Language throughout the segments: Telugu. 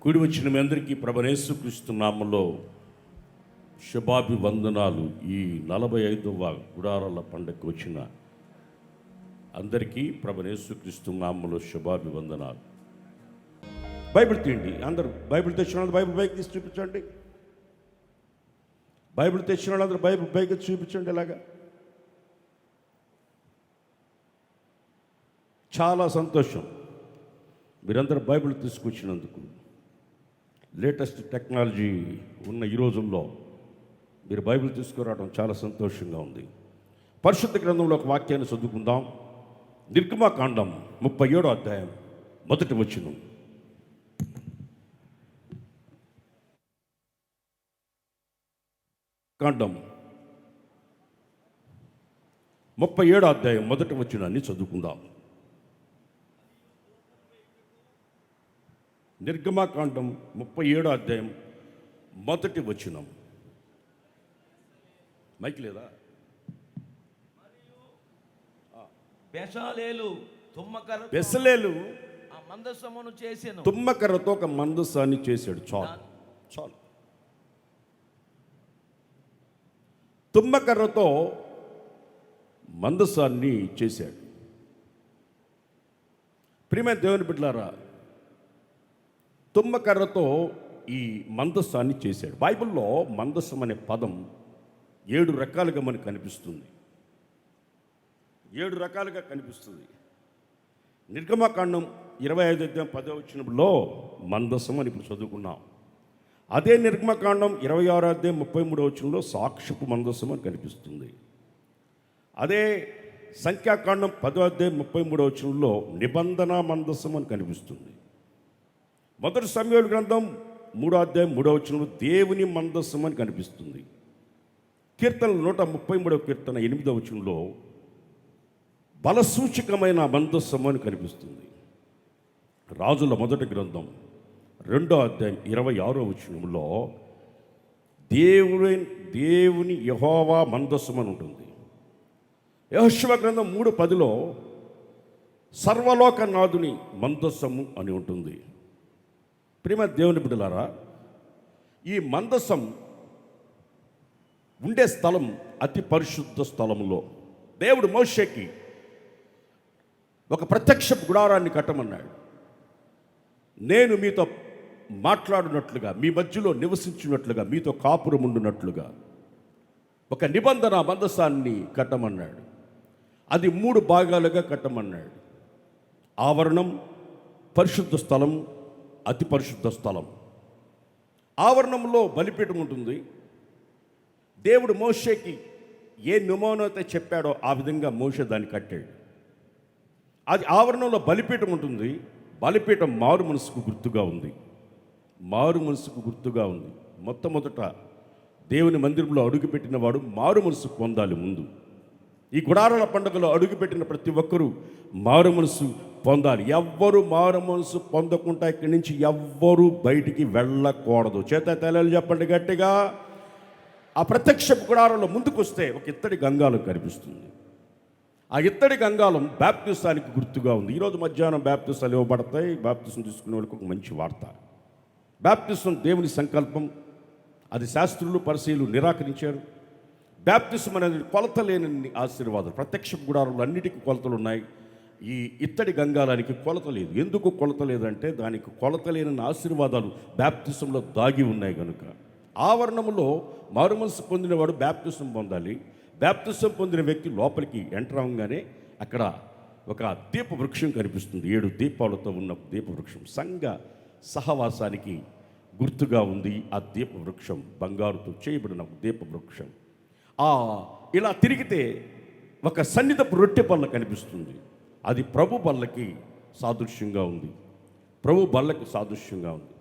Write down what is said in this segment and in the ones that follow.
కూడి వచ్చిన మీ అందరికీ ప్రభువైన యేసుక్రీస్తు నామములో శుభాభివందనాలు. ఈ 45వ గుడారాల పండగకు వచ్చిన అందరికీ ప్రభువైన యేసుక్రీస్తు నామములో శుభాభివందనాలు. బైబిల్ తీయండి అందరూ. బైబిల్ తెచ్చిన వాళ్ళు బైబిల్ పైకి తీసి చూపించండి. బైబిల్ తెచ్చిన వాళ్ళందరూ బైబిల్ పైకి చూపించండి. ఇలాగా చాలా సంతోషం మీరందరూ బైబిల్ తీసుకొచ్చినందుకు. లేటెస్ట్ టెక్నాలజీ ఉన్న ఈ రోజుల్లో మీరు బైబిల్ తీసుకురావడం చాలా సంతోషంగా ఉంది. పరిశుద్ధ గ్రంథంలో ఒక వాక్యాన్ని చదువుకుందాం. నిర్గమకాండం 37వ అధ్యాయం 1వ వచనం. కాండం 37వ అధ్యాయం 1వ వచనాన్ని చదువుకుందాం. నిర్గమకాండం 37వ అధ్యాయం 1వ వచనం. మైక్ లేదా? బెసలేలు మందసమును చేసెను. తుమ్మకర్రతో ఒక మందసాన్ని చేశాడు. చాలు. తుమ్మకర్రతో మందసాన్ని చేశాడు. ప్రియమైన దేవుని బిడ్డలారా, తుమ్మకర్రతో ఈ మందసాన్ని చేశాడు. బైబిల్లో మందసం అనే పదం 7 రకాలుగా మనకు కనిపిస్తుంది. 7 రకాలుగా కనిపిస్తుంది. నిర్గమకాండం 25వ అధ్యాయం 10వ వచనంలో మందసం అని ఇప్పుడు చదువుకున్నాం. అదే నిర్గమకాండం 26వ అధ్యాయం 33వ వచనంలో సాక్షపు మందసం అని కనిపిస్తుంది. అదే సంఖ్యాకాండం 10వ అధ్యాయం 33వ వచనంలో నిబంధన మందసం అని కనిపిస్తుంది. మొదటి సమూయేలు గ్రంథం 3వ అధ్యాయం 3వ వచనంలో దేవుని మందసం అని కనిపిస్తుంది. కీర్తనలు 133వ కీర్తన 8వ వచనంలో బలసూచకమైన మందసం అని కనిపిస్తుంది. రాజుల మొదటి గ్రంథం 2వ అధ్యాయం 26వ వచనంలో దేవుని యెహోవా మందసం అని ఉంటుంది. యెహోషువ గ్రంథం 3:10లో సర్వలోకనాథుని మందసము అని ఉంటుంది. ప్రియమ దేవుని బిడ్డలారా, ఈ మందసం ఉండే స్థలం అతి పరిశుద్ధ స్థలంలో దేవుడు మోషేకి ఒక ప్రత్యక్ష గుడారాన్ని కట్టమన్నాడు. నేను మీతో మాట్లాడినట్లుగా, మీ మధ్యలో నివసించినట్లుగా, మీతో కాపురం ఉండునట్లుగా ఒక నిబంధన మందసాన్ని కట్టమన్నాడు. అది 3 భాగాలుగా కట్టమన్నాడు. ఆవరణం, పరిశుద్ధ స్థలం, అతి పరిశుద్ధ స్థలం. ఆవరణంలో బలిపీఠం ఉంటుంది. దేవుడు మోషేకి ఏ నమూనాతో చెప్పాడో ఆ విధంగా మోషే దాన్ని కట్టాడు. అది ఆవరణంలో బలిపీఠం ఉంటుంది. బలిపీఠం మారు మనసుకు గుర్తుగా ఉంది. మొట్టమొదట దేవుని మందిరంలో అడుగుపెట్టిన వాడు మారు మనసు పొందాలి. ముందు ఈ గుడారాల పండుగలో అడుగుపెట్టిన ప్రతి ఒక్కరూ మారు మనసు పొందాలి. ఎవ్వరు మారు మనసు పొందకుండా ఇక్కడి నుంచి ఎవ్వరూ బయటికి వెళ్ళకూడదు. చేత తేలాలు చెప్పండి గట్టిగా. ఆ ప్రత్యక్ష గుడారంలో ముందుకు వస్తే ఒక ఇత్తడి గంగాలం కనిపిస్తుంది. ఆ ఇత్తడి గంగాలం బాప్తిసానికి గుర్తుగా ఉంది. ఈరోజు మధ్యాహ్నం బాప్తిసాలు ఇవ్వబడతాయి. బాప్తిసం తీసుకునే వాళ్ళకి ఒక మంచి వార్త. బాప్తిసం దేవుని సంకల్పం. అది శాస్త్రులు పరిశీలు నిరాకరించారు. బాప్తిసం అనేది కొలత లేని ఆశీర్వాదం. ప్రత్యక్ష గుడారంలో అన్నిటికీ కొలతలు ఉన్నాయి. ఈ ఇత్తడి గంగాలానికి కొలత లేదు. ఎందుకు కొలత లేదంటే దానికి కొలత లేని ఆశీర్వాదాలు బాప్తిసంలో దాగి ఉన్నాయి కనుక. ఆవరణంలో మారుమనసు పొందినవాడు బాప్తిసం పొందాలి. బాప్తిసం పొందిన వ్యక్తి లోపలికి ఎంటర్ అవ్వగానే అక్కడ ఒక దీప వృక్షం కనిపిస్తుంది. 7 దీపాలతో ఉన్న దీప వృక్షం సంఘ సహవాసానికి గుర్తుగా ఉంది. ఆ దీప వృక్షం బంగారుతో చేయబడిన దీప వృక్షం. ఇలా తిరిగితే ఒక సన్నిధపు రొట్టె బల్ల కనిపిస్తుంది. అది ప్రభు బల్లకి సాదృశ్యంగా ఉంది.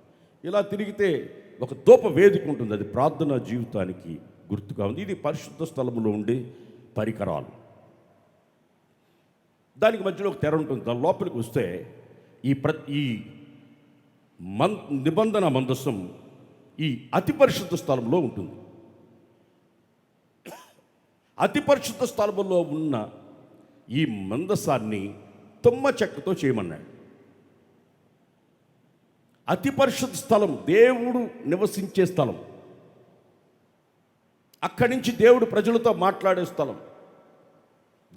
ఇలా తిరిగితే ఒక ధూప వేదిక ఉంటుంది. అది ప్రార్థనా జీవితానికి గుర్తుగా ఉంది. ఇది పరిశుద్ధ స్థలంలో ఉండే పరికరాలు. దానికి మధ్యలో ఒక తెర ఉంటుంది. దాని లోపలికి వస్తే ఈ నిబంధన మందసం ఈ అతి పరిశుద్ధ స్థలంలో ఉంటుంది. అతి పరిశుద్ధ స్థలంలో ఉన్న ఈ మందసాన్ని తుమ్మ చెక్కతో చేయమన్నాడు. అతి పరిశుద్ధ స్థలం, దేవుడు నివసించే స్థలం. అక్కడి నుంచి దేవుడు ప్రజలతో మాట్లాడే స్థలం.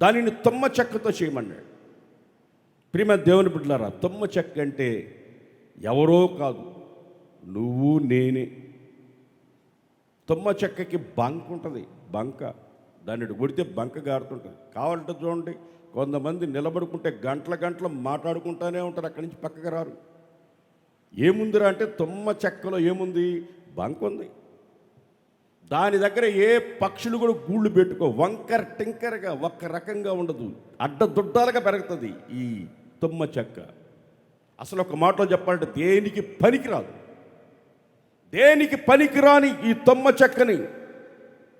దానిని తుమ్మ చెక్కతో చేయమన్నాడు. ప్రియమైన దేవుని బిడ్డలారా, తుమ్మ చెక్క అంటే ఎవరో కాదు, నువ్వు నేనే. తుమ్మ చెక్కకి బంక ఉంటుంది, బంక. దాన్ని కొడితే బంక గారుతుంటుంది. కావాలంటే చూడండి, కొంతమంది నిలబడుకుంటే గంటల గంటలు మాట్లాడుకుంటూనే ఉంటారు, అక్కడి నుంచి పక్కకు రారు. ఏముందిరా అంటే తుమ్మ చెక్కలో ఏముంది? బంక ఉంది. దాని దగ్గర ఏ పక్షులు కూడా గూళ్ళు పెట్టుకో, వంకర టింకరగా ఒక్క రకంగా ఉండదు, అడ్డదుడ్డాలుగా పెరుగుతుంది ఈ తుమ్మ చెక్క. అసలు ఒక మాటలో చెప్పాలంటే దేనికి పనికిరాదు. దేనికి పనికిరాని ఈ తుమ్మ చెక్కని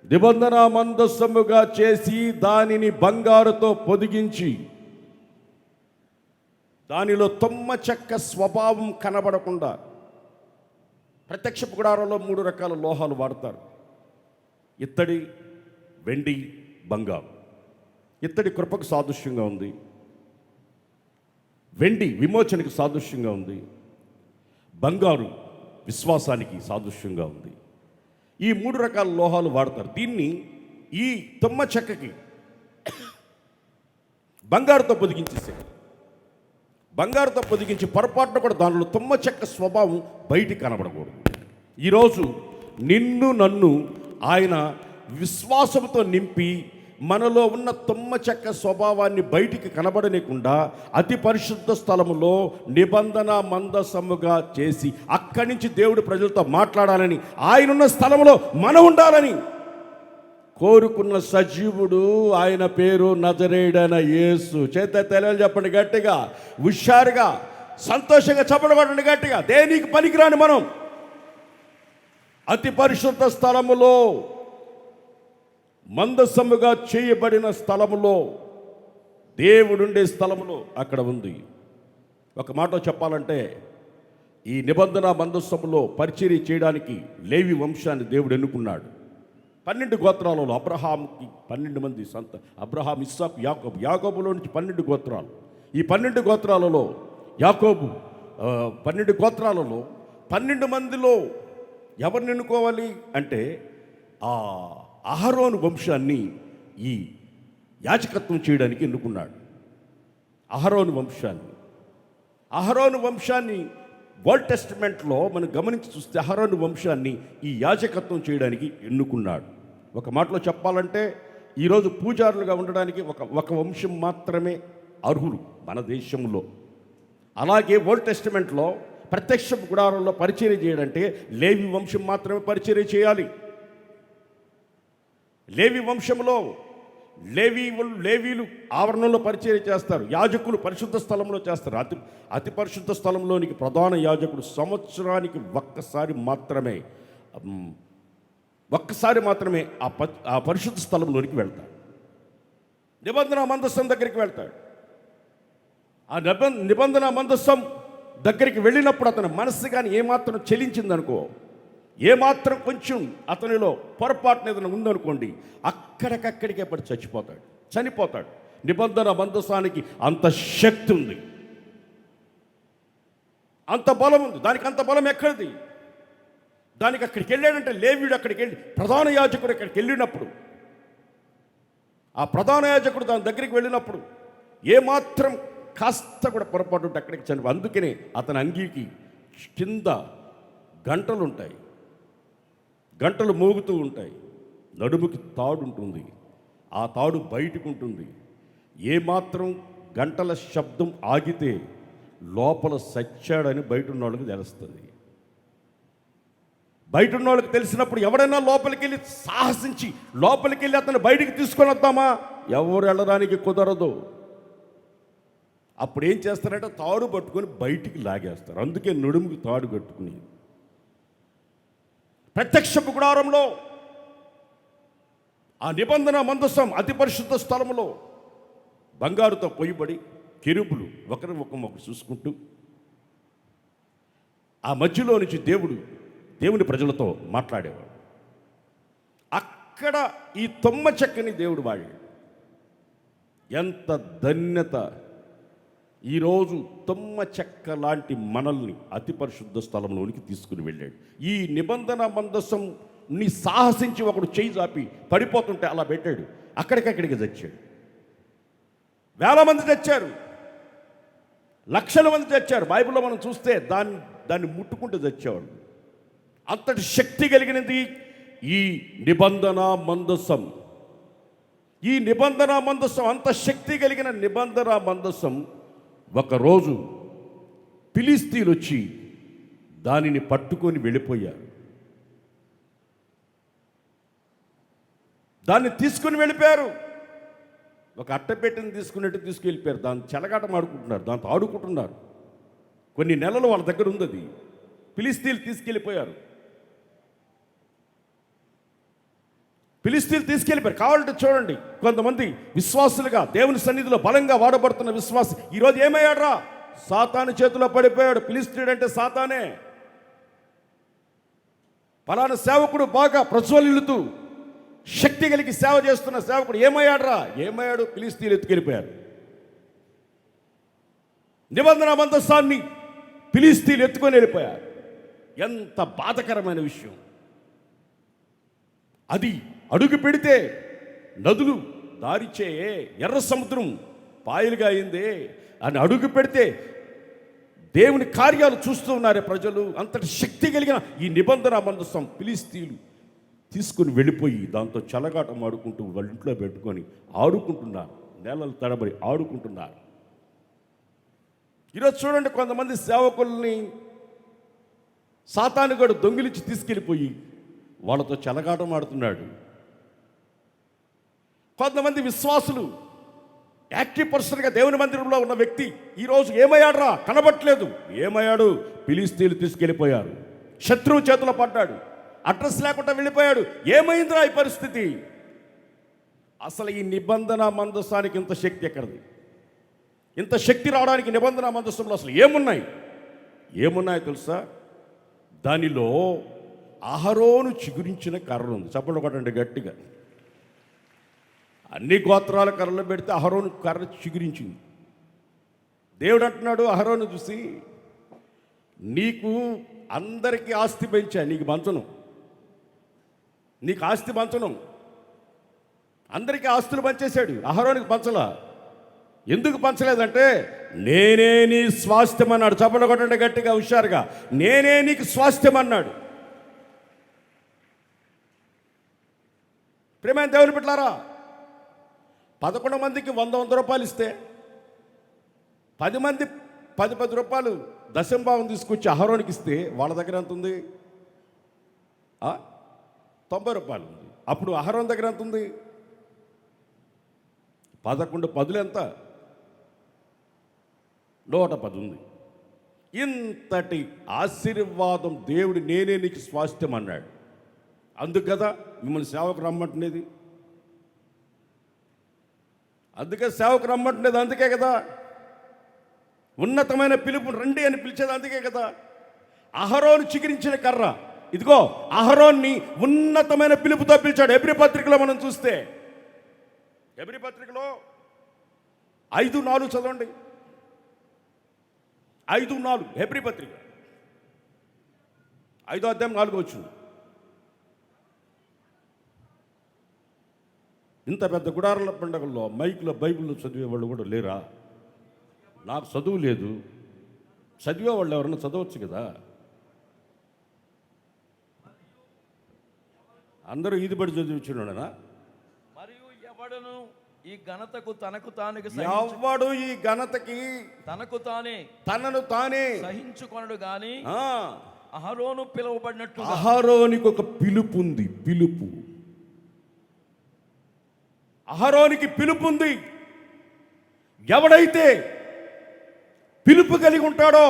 నిబంధన మందస్సముగా చేసి దానిని బంగారుతో పొదిగించి దానిలో తుమ్మ చెక్క స్వభావం కనబడకుండా ప్రత్యక్ష గుడారంలో 3 రకాల లోహాలు వాడతారు: ఇత్తడి, వెండి, బంగారు. ఇత్తడి కృపకు సాదృశ్యంగా ఉంది, వెండి విమోచనకి సాదృశ్యంగా ఉంది, బంగారు విశ్వాసానికి సాదృశ్యంగా ఉంది. ఈ 3 రకాల లోహాలు వాడతారు. దీన్ని ఈ తుమ్మ చెక్కకి బంగారుతో పొదిగించేసారు. బంగారుతో పొదిగించి పొరపాటున కూడా దానిలో తుమ్మ చెక్క స్వభావం బయటికి కనబడకూడదు. ఈరోజు నిన్ను నన్ను ఆయన విశ్వాసంతో నింపి మనలో ఉన్న తుమ్మ చెక్క స్వభావాన్ని బయటికి కనబడలేకుండా అతి పరిశుద్ధ స్థలములో నిబంధన మందసముగా చేసి అక్కడి నుంచి దేవుడు ప్రజలతో మాట్లాడాలని, ఆయనున్న స్థలంలో మనం ఉండాలని కోరుకున్న సజీవుడు, ఆయన పేరు నజరేయుడైన యేసు. చేత తెలియదు చెప్పండి గట్టిగా, హుషారుగా, సంతోషంగా చెప్పండి గట్టిగా. దేనికి పనికిరాని మనం అతి పరిశుద్ధ స్థలములో, మందసముగా చేయబడిన స్థలములో, దేవుడుండే స్థలములో అక్కడ ఉంది. ఒక మాట చెప్పాలంటే ఈ నిబంధన మందసములో పరిచర్య చేయడానికి లేవి వంశాన్ని దేవుడు ఎన్నుకున్నాడు. 12 గోత్రాలలో అబ్రహాముకి 12 మంది సంత. అబ్రహాం, ఇస్సాకు, యాకోబు. యాకోబులో నుంచి 12 గోత్రాలు. ఈ 12 గోత్రాలలో యాకోబు 12 గోత్రాలలో 12 మందిలో ఎవరిని ఎన్నుకోవాలి అంటే ఆ అహరోను వంశాన్ని ఈ యాజకత్వం చేయడానికి ఎన్నుకున్నాడు. అహరోను వంశాన్ని ఓల్డ్ టెస్టిమెంట్లో మనం గమనించి చూస్తే అహరోను వంశాన్ని ఈ యాజకత్వం చేయడానికి ఎన్నుకున్నాడు. ఒక మాటలో చెప్పాలంటే ఈరోజు పూజారులుగా ఉండడానికి ఒక వంశం మాత్రమే అర్హులు మన దేశంలో. అలాగే ఓల్డ్ టెస్టిమెంట్లో ప్రత్యక్ష గుడారంలో పరిచర్య చేయాలంటే లేవి వంశం మాత్రమే పరిచర్య చేయాలి. లేవి వంశంలో లేవీలు ఆవరణంలో పరిచర్య చేస్తారు. యాజకులు పరిశుద్ధ స్థలంలో చేస్తారు. అతి పరిశుద్ధ స్థలంలోనికి ప్రధాన యాజకుడు సంవత్సరానికి ఒక్కసారి మాత్రమే ఆ పరిశుద్ధ స్థలంలోనికి వెళ్తాడు. నిబంధన మందస్సం దగ్గరికి వెళ్తాడు. ఆ నిబంధన మందస్సం దగ్గరికి వెళ్ళినప్పుడు అతని మనస్సు కానీ ఏమాత్రం చెలించిందనుకో, ఏమాత్రం కొంచెం అతనిలో పొరపాటున ఏదైనా ఉందనుకోండి, అక్కడికక్కడికే పడి చనిపోతాడు. నిబంధన మందసానికి అంత శక్తి ఉంది, అంత బలం ఉంది. దానికి అంత బలం ఎక్కడిది? దానికి అక్కడికి వెళ్ళాడంటే లేవీయుడు అక్కడికి వెళ్ళి, ప్రధాన యాజకుడు అక్కడికి వెళ్ళినప్పుడు, ఆ ప్రధాన యాజకుడు దాని దగ్గరికి వెళ్ళినప్పుడు ఏమాత్రం కాస్త కూడా పొరపాటు ఉంటే అక్కడికి చనిపో. అందుకనే అతని అంగీకి కింద గంటలు మోగుతూ ఉంటాయి. నడుముకి తాడు ఉంటుంది, ఆ తాడు బయటకు ఉంటుంది. ఏమాత్రం గంటల శబ్దం ఆగితే లోపల సచ్చాడని బయట ఉన్న వాళ్ళకి తెలుస్తుంది. బయట ఉన్న వాళ్ళకి తెలిసినప్పుడు ఎవడైనా లోపలికి వెళ్ళి సాహసించి లోపలికి వెళ్ళి అతను బయటికి తీసుకొని వద్దామా? ఎవరు వెళ్ళడానికి కుదరదు. అప్పుడు ఏం చేస్తారంటే తాడు పట్టుకొని బయటికి లాగేస్తారు. అందుకే నడుముకి తాడు కట్టుకుని ప్రత్యక్షపు గుడారంలో ఆ నిబంధన మందసం అతి పరిశుద్ధ స్థలములో బంగారుతో పొయ్యబడి కెరూబులు ఒకరినొక చూసుకుంటూ ఆ మధ్యలో నుంచి దేవుని ప్రజలతో మాట్లాడేవాడు. అక్కడ ఈ తుమ్మ చెక్కని దేవుడు వాడాడు. ఎంత ధన్యత! ఈరోజు తుమ్మ చెక్క లాంటి మనల్ని అతి పరిశుద్ధ స్థలంలోనికి తీసుకుని వెళ్ళాడు. ఈ నిబంధన మందసంని సాహసించి ఒకడు చేయి చాపి పడిపోతుంటే అలా పెట్టాడు. అక్కడికక్కడికి తెచ్చాడు. వేల మంది తెచ్చారు, లక్షల మంది తెచ్చారు. బైబిల్లో మనం చూస్తే దాన్ని ముట్టుకుంటూ తెచ్చేవాడు. అంతటి శక్తి కలిగినది ఈ నిబంధన మందసం. ఈ నిబంధన మందసం, అంత శక్తి కలిగిన నిబంధన మందసం ఒకరోజు ఫిలిష్తీయులు వచ్చి దానిని పట్టుకొని వెళ్ళిపోయారు. దాన్ని తీసుకుని వెళ్ళిపోయారు. ఒక అట్టపెట్టిని తీసుకున్నట్టు తీసుకెళ్ళిపోయారు. దాన్ని చెలగాటం ఆడుకుంటున్నారు, దాంతో ఆడుకుంటున్నారు. కొన్ని నెలలు వాళ్ళ దగ్గర ఉంది అది. ఫిలిష్తీయులు తీసుకెళ్ళిపోయారు. ఫిలిష్తీయులు తీసుకెళ్ళిపోయారు. కావాలంటే చూడండి, కొంతమంది విశ్వాసులుగా దేవుని సన్నిధిలో బలంగా వాడబడుతున్న విశ్వాసి ఈరోజు ఏమయ్యాడ్రా? సాతాను చేతిలో పడిపోయాడు. ఫిలిష్తీయుడు అంటే సాతానే. ఫలానా సేవకుడు బాగా ప్రజ్వలిల్లుతూ శక్తి కలిగి సేవ చేస్తున్న సేవకుడు ఏమయ్యాడ్రా? ఏమయ్యాడు? ఫిలిష్తీయులు ఎత్తుకెళ్ళిపోయారు. నిబంధన మందసాన్ని ఫిలిష్తీయులు ఎత్తుకొని వెళ్ళిపోయారు. ఎంత బాధకరమైన విషయం అది. అడుగు పెడితే నదులు దారిచే ఎర్ర సముద్రం పాయలుగా అయిందే అని అడుగు పెడితే దేవుని కార్యాలు చూస్తూ ఉన్నారే ప్రజలు. అంతటి శక్తి కలిగిన ఈ నిబంధన మందసం ఫిలిష్తీయులు తీసుకుని వెళ్ళిపోయి దాంతో చలగాటం ఆడుకుంటూ వాళ్ళ ఇంట్లో పెట్టుకొని ఆడుకుంటున్నారు. నెలల తడబడి ఆడుకుంటున్నారు. ఈరోజు చూడండి, కొంతమంది సేవకుల్ని సాతానుగాడు దొంగిలించి తీసుకెళ్ళిపోయి వాళ్ళతో చలగాటం ఆడుతున్నాడు. కొంతమంది విశ్వాసులు, యాక్టివ్ పర్సన్గా దేవుని మందిరంలో ఉన్న వ్యక్తి ఈరోజు ఏమయ్యాడురా? కనబట్లేదు. ఏమయ్యాడు? ఫిలిష్తీయులు తీసుకెళ్ళిపోయారు. శత్రువు చేతిలో పడ్డాడు. అడ్రస్ లేకుండా వెళ్ళిపోయాడు. ఏమైందిరా ఈ పరిస్థితి? అసలు ఈ నిబంధన మందసానికి ఇంత శక్తి ఎక్కడిది? ఇంత శక్తి రావడానికి నిబంధన మందసంలో అసలు ఏమున్నాయో తెలుసా? దానిలో అహరోను చిగురించిన కర్ర ఉంది. చప్పట్లు కొట్టండి గట్టిగా. అన్ని గోత్రాల కర్రలు పెడితే అహరోను కర్ర చిగురించింది. దేవుడు అంటున్నాడు అహరోను చూసి, నీకు అందరికీ ఆస్తి పెంచా, నీకు పంచను. నీకు ఆస్తి పంచను. అందరికీ ఆస్తులు పంచేశాడు, అహరోనికి పంచలా. ఎందుకు పంచలేదంటే నేనే నీ స్వాస్థ్యం అన్నాడు. చప్పట్లు కొట్టండి గట్టిగా హుషారుగా. నేనే నీకు స్వాస్థ్యం అన్నాడు. ప్రేమైన దేవుని బిడ్డలారా, 11 మందికి 100 రూపాయలు ఇస్తే 10 మంది 10 రూపాయలు దశంభావం తీసుకొచ్చి అహరోనికి ఇస్తే వాళ్ళ దగ్గర ఎంత ఉంది? 90 రూపాయలు ఉంది. అప్పుడు అహరోన్ దగ్గర ఎంత ఉంది? 11 10 ఎంత? 110 ఉంది. ఇంతటి ఆశీర్వాదం దేవుడు నేనే నీకు స్వాస్థ్యం అన్నాడు. అందుకు కదా మిమ్మల్ని సేవకు రమ్మంటున్నది. అందుకే కదా ఉన్నతమైన పిలుపు రండి అని పిలిచేది. అందుకే కదా అహరోను చిగురించిన కర్ర. ఇదిగో అహరోన్ని ఉన్నతమైన పిలుపుతో పిలిచాడు. హెబ్రీ పత్రికలో మనం చూస్తే, హెబ్రీ పత్రికలో 5:4 చదవండి. 5:4 హెబ్రీ పత్రిక 5వ అధ్యాయం 4వ వచనం. ఇంత పెద్ద గుడారాల పండుగల్లో మైకులో బైబిల్లో చదివేవాళ్ళు కూడా లేరా? నాకు చదువు లేదు. చదివేవాళ్ళు ఎవరన్నా చదవచ్చు కదా. అందరూ ఈదిబడి చదివించున్నాడనా? మరియు ఎవడును ఈ ఘనతకు తనకు తానుగా ఎవడు ఈ ఘనతకి తనను తానే సహించుకొనడు గాని అహరోను పిలువబడినట్టు. అహరోనికి ఒక పిలుపు ఉంది. అహరోనికి పిలుపు ఉంది. ఎవడైతే పిలుపు కలిగి ఉంటాడో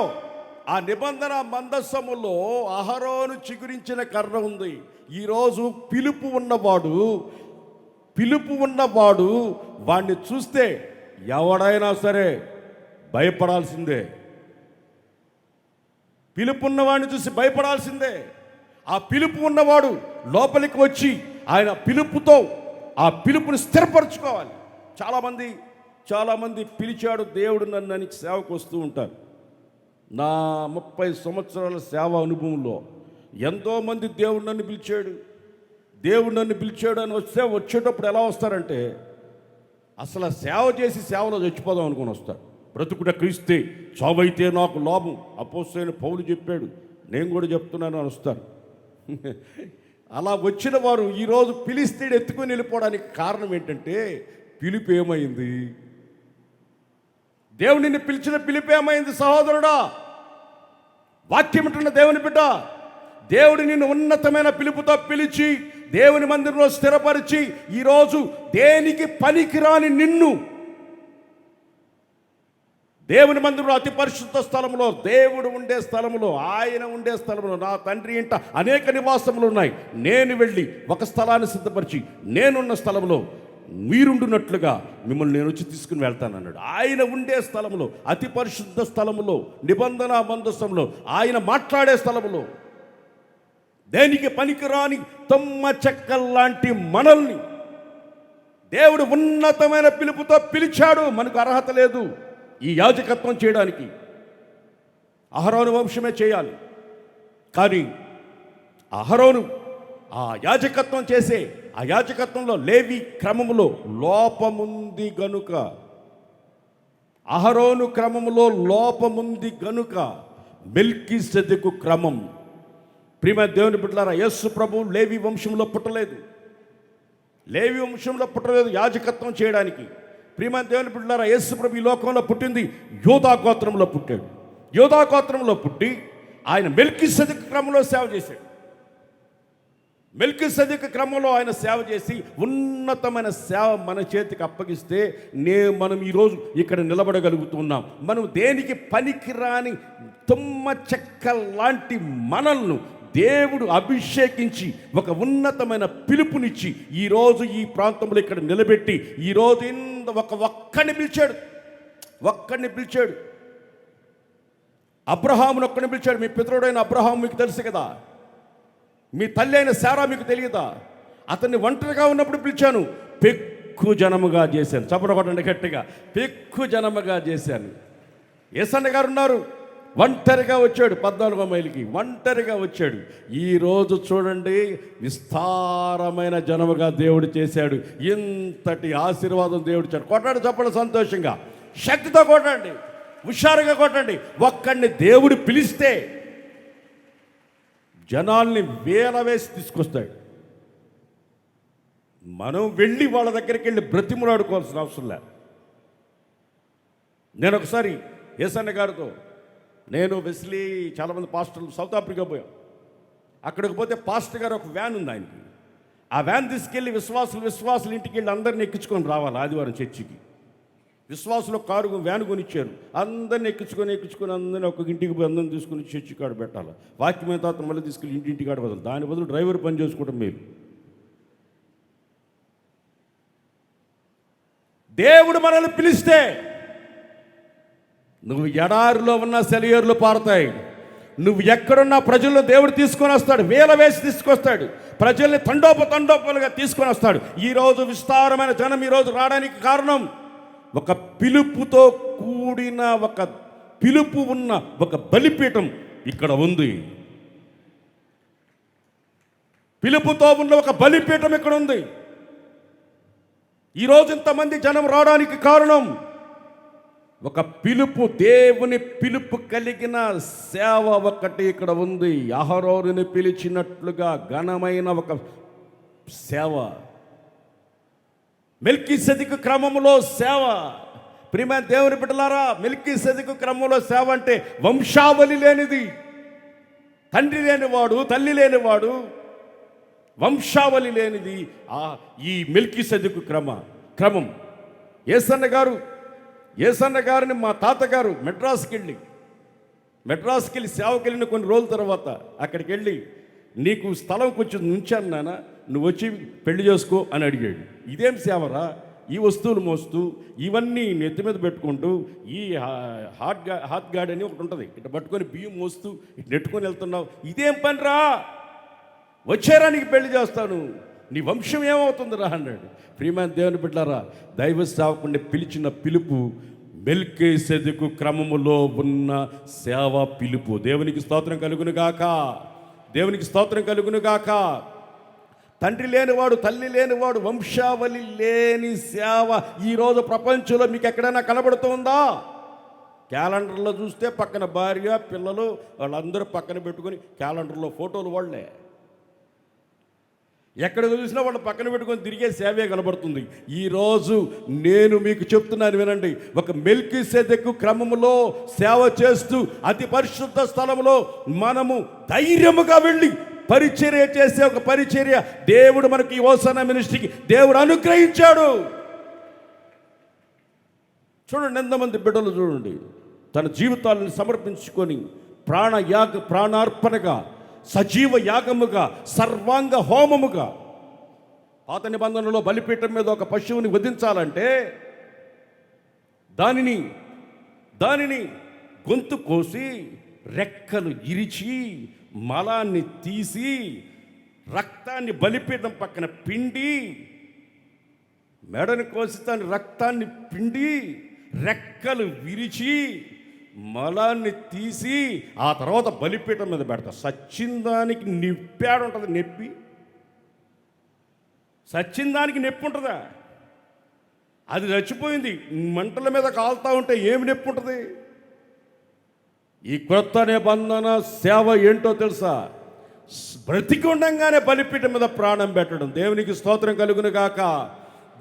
ఆ నిబంధన మందసములో అహరోను చిగురించిన కర్ర ఉంది. ఈరోజు పిలుపు ఉన్నవాడు వాడిని చూస్తే ఎవడైనా సరే భయపడాల్సిందే. పిలుపున్నవాడిని చూసి భయపడాల్సిందే. ఆ పిలుపు ఉన్నవాడు లోపలికి వచ్చి ఆయన పిలుపుతో ఆ పిలుపుని స్థిరపరచుకోవాలి. చాలామంది చాలామంది పిలిచాడు దేవుడు నన్ను అని సేవకు వస్తూ ఉంటారు. నా 30 సంవత్సరాల సేవ అనుభవంలో ఎంతోమంది దేవుడు నన్ను పిలిచాడు, దేవుడు నన్ను పిలిచాడు అని వచ్చేటప్పుడు ఎలా వస్తారంటే అసలు సేవ చేసి సేవలో చచ్చిపోదాం అనుకుని వస్తారు. బ్రతుకుట క్రీస్తే, చావైతే నాకు లాభం, అపోస్తలుడైన పౌలు చెప్పాడు, నేను కూడా చెప్తున్నాను అని వస్తారు. అలా వచ్చిన వారు ఈరోజు పిలిస్తే ఎత్తుకొని వెళ్ళిపోవడానికి కారణం ఏంటంటే పిలుపు ఏమైంది? దేవుడు నిన్ను పిలిచిన పిలుపు ఏమైంది సహోదరుడా? వాక్యం ఉంటున్న దేవుని బిడ్డ, దేవుడు నిన్ను ఉన్నతమైన పిలుపుతో పిలిచి దేవుని మందిరంలో స్థిరపరిచి ఈరోజు దేనికి పనికిరాని నిన్ను దేవుని మందిరంలో అతి పరిశుద్ధ స్థలంలో, దేవుడు ఉండే స్థలంలో, ఆయన ఉండే స్థలంలో, నా తండ్రి ఇంట అనేక నివాసములు ఉన్నాయి, నేను వెళ్ళి ఒక స్థలాన్ని సిద్ధపరిచి నేనున్న స్థలంలో మీరుండున్నట్లుగా మిమ్మల్ని నేను వచ్చి తీసుకుని వెళ్తానన్నాడు. ఆయన ఉండే స్థలంలో, అతి పరిశుద్ధ స్థలంలో, నిబంధన మందస్థంలో, ఆయన మాట్లాడే స్థలంలో, దేనికి పనికిరాని తొమ్మ చెక్కల్లాంటి మనల్ని దేవుడు ఉన్నతమైన పిలుపుతో పిలిచాడు. మనకు అర్హత లేదు ఈ యాజకత్వం చేయడానికి, అహరోను వంశమే చేయాలి. కానీ అహరోను ఆ యాజకత్వం చేసే ఆ యాజకత్వంలో లేవి క్రమములో లోపముంది గనుక, అహరోను క్రమములో లోపముంది గనుక మెల్కీసెదెకు క్రమం. ప్రియమైన దేవుని బిడ్డలారా, యేసు ప్రభువు లేవి వంశంలో పుట్టలేదు, లేవి వంశంలో పుట్టలేదు యాజకత్వం చేయడానికి. ప్రియమైన దేవుని బిడ్డలారా, యేసు ప్రభు ఈ లోకంలో పుట్టింది యోధా గోత్రంలో పుట్టాడు. యోధా గోత్రంలో పుట్టి ఆయన మెల్కీసెదెకు క్రమంలో సేవ చేశాడు. మెల్కీసెదెకు క్రమంలో ఆయన సేవ చేసి ఉన్నతమైన సేవ మన చేతికి అప్పగిస్తే మనం ఈరోజు ఇక్కడ నిలబడగలుగుతున్నాం. మనం దేనికి పనికిరాని తుమ్మ చెక్క లాంటి మనల్ని దేవుడు అభిషేకించి ఒక ఉన్నతమైన పిలుపునిచ్చి ఈరోజు ఈ ప్రాంతంలో ఇక్కడ నిలబెట్టి ఈరోజు ఒక్కడిని పిలిచాడు. అబ్రహామును ఒక్కడిని పిలిచాడు. మీ పితరుడైన అబ్రహాము మీకు తెలుసు కదా, మీ తల్లి అయిన శారా మీకు తెలియదా? అతన్ని ఒంటరిగా ఉన్నప్పుడు పిలిచాను, పెక్కు జనముగా చేశాను. చప్పడగొట్టండి గట్టిగా, పెక్కు జనముగా చేశాను. యేసన్న గారు ఉన్నారు, ఒంటరిగా వచ్చాడు, 14వ మైలుకి ఒంటరిగా వచ్చాడు. ఈరోజు చూడండి, విస్తారమైన జనముగా దేవుడు చేశాడు. ఇంతటి ఆశీర్వాదం దేవుడు ఇచ్చాడు. కొట్టండి చప్పండి, సంతోషంగా శక్తితో కొట్టండి, హుషారుగా కొట్టండి. ఒక్కడిని దేవుడు పిలిస్తే జనాల్ని వేల వేసి తీసుకొస్తాడు. మనం వెళ్ళి వాళ్ళ దగ్గరికి వెళ్ళి బ్రతిములాడుకోవాల్సిన అవసరం లేదు. నేను ఒకసారి యేసన్న గారితో, నేను వెస్లీ చాలామంది పాస్టర్లు సౌత్ ఆఫ్రికా పోయాం. అక్కడికి పోతే పాస్టర్ గారు ఒక వ్యాన్ ఉంది ఆయనకి. ఆ వ్యాన్ తీసుకెళ్ళి విశ్వాసులు ఇంటికి వెళ్ళి అందరిని ఎక్కించుకొని రావాలి ఆదివారం చర్చికి. విశ్వాసులు కారు వ్యాన్ కొనిచ్చారు. అందరిని ఎక్కించుకొని అందరినీ ఒక ఇంటికి పోయి అందరిని తీసుకుని చర్చి కాడ పెట్టాలి. వాక్యమైన తర్వాత మళ్ళీ తీసుకెళ్ళి ఇంటికాడ బదులు, దాని బదులు డ్రైవర్ పని చేసుకోవడం మేలు. దేవుడు మనల్ని పిలిస్తే నువ్వు ఎడారిలో ఉన్న సెలయేరులు పారుతాయి. నువ్వు ఎక్కడున్నా ప్రజలను దేవుడు తీసుకొని వస్తాడు, వేల వేసి తీసుకొస్తాడు. ప్రజల్ని తండోపలుగా తీసుకొని వస్తాడు. ఈరోజు విస్తారమైన జనం ఈరోజు రావడానికి కారణం ఒక పిలుపుతో కూడిన ఒక పిలుపు ఉన్న ఒక బలిపీఠం ఇక్కడ ఉంది. పిలుపుతో ఉన్న ఒక బలిపీఠం ఇక్కడ ఉంది. ఈరోజు ఇంతమంది జనం రావడానికి కారణం ఒక పిలుపు, దేవుని పిలుపు కలిగిన సేవ ఒకటి ఇక్కడ ఉంది. అహరోనుని పిలిచినట్లుగా ఘనమైన ఒక సేవ, మెల్కీసెదెకు క్రమంలో సేవ. ప్రియమైన దేవుని బిడ్డలారా, మెల్కీసెదెకు క్రమంలో సేవ అంటే వంశావళి లేనిది, తండ్రి లేనివాడు, తల్లి లేనివాడు, వంశావళి లేనిది ఈ మెల్కీసెదెకు క్రమం. యేసన్న గారిని మా తాతగారు మెడ్రాస్కి వెళ్ళి సేవకి వెళ్ళిన కొన్ని రోజుల తర్వాత అక్కడికి వెళ్ళి, నీకు స్థలం కొంచెం ఉంచాను నాన్న, నువ్వు వచ్చి పెళ్లి చేసుకో అని అడిగాడు. ఇదేం సేవరా, ఈ వస్తువులు మోస్తూ ఇవన్నీ నెత్తి మీద పెట్టుకుంటూ, ఈ హాట్ గార్డ్ అని ఒకటి ఉంటుంది, ఇట్లా పట్టుకొని బియ్యం మోస్తూ ఇటు నెట్టుకొని వెళ్తున్నావు, ఇదేం పనిరా? వచ్చారా నీకు పెళ్లి చేస్తాను. నీ వంశం ఏమవుతుందిరా అన్నాడు. ప్రియమైన దేవుని బిడ్డలారా, దైవ సేవకుడిని పిలిచిన పిలుపు మెల్కీసెదెకు క్రమములో ఉన్న సేవ పిలుపు. దేవునికి స్తోత్రం కలుగును గాక, దేవునికి స్తోత్రం కలుగును గాక. తండ్రి లేనివాడు, తల్లి లేనివాడు, వంశావళి లేని సేవ ఈరోజు ప్రపంచంలో మీకు ఎక్కడైనా కనబడుతుందా? క్యాలెండర్లో చూస్తే పక్కన భార్య పిల్లలు వాళ్ళందరూ పక్కన పెట్టుకొని క్యాలెండర్లో ఫోటోలు వాళ్ళే. ఎక్కడ చూసినా వాళ్ళు పక్కన పెట్టుకొని తిరిగే సేవే కనబడుతుంది. ఈరోజు నేను మీకు చెప్తున్నాను వినండి. ఒక మెల్కీసెదెకు క్రమములో సేవ చేస్తూ అతి పరిశుద్ధ స్థలంలో మనము ధైర్యముగా వెళ్ళి పరిచర్య చేసే ఒక పరిచర్య దేవుడు మనకి ఈ హోసన్నా మినిస్ట్రీకి దేవుడు అనుగ్రహించాడు. చూడండి, ఎంతమంది బిడ్డలు చూడండి తన జీవితాలను సమర్పించుకొని ప్రాణార్పణగా, సజీవ యాగముగా, సర్వాంగ హోమముగా. పాత నిబంధనలో బలిపీఠం మీద ఒక పశువుని వధించాలంటే దానిని గొంతు కోసి, రెక్కలు ఇరిచి, మలాన్ని తీసి, రక్తాన్ని బలిపీఠం పక్కన పిండి, మెడని కోసి దాని రక్తాన్ని పిండి, రెక్కలు విరిచి, మలాన్ని తీసి, ఆ తర్వాత బలిపీఠం మీద పెడతా. సచ్చిన దానికి నిప్పాడు ఉంటుంది. నొప్పి సచ్చిన దానికి నొప్పి ఉంటుందా? అది చచ్చిపోయింది, మంటల మీద కాలుతూ ఉంటే ఏమి నొప్పి ఉంటుంది? ఈ క్రొత్త నిబంధన సేవ ఏంటో తెలుసా? బ్రతికి ఉండంగానే బలిపీఠం మీద ప్రాణం పెట్టడం. దేవునికి స్తోత్రం కలుగును గాక,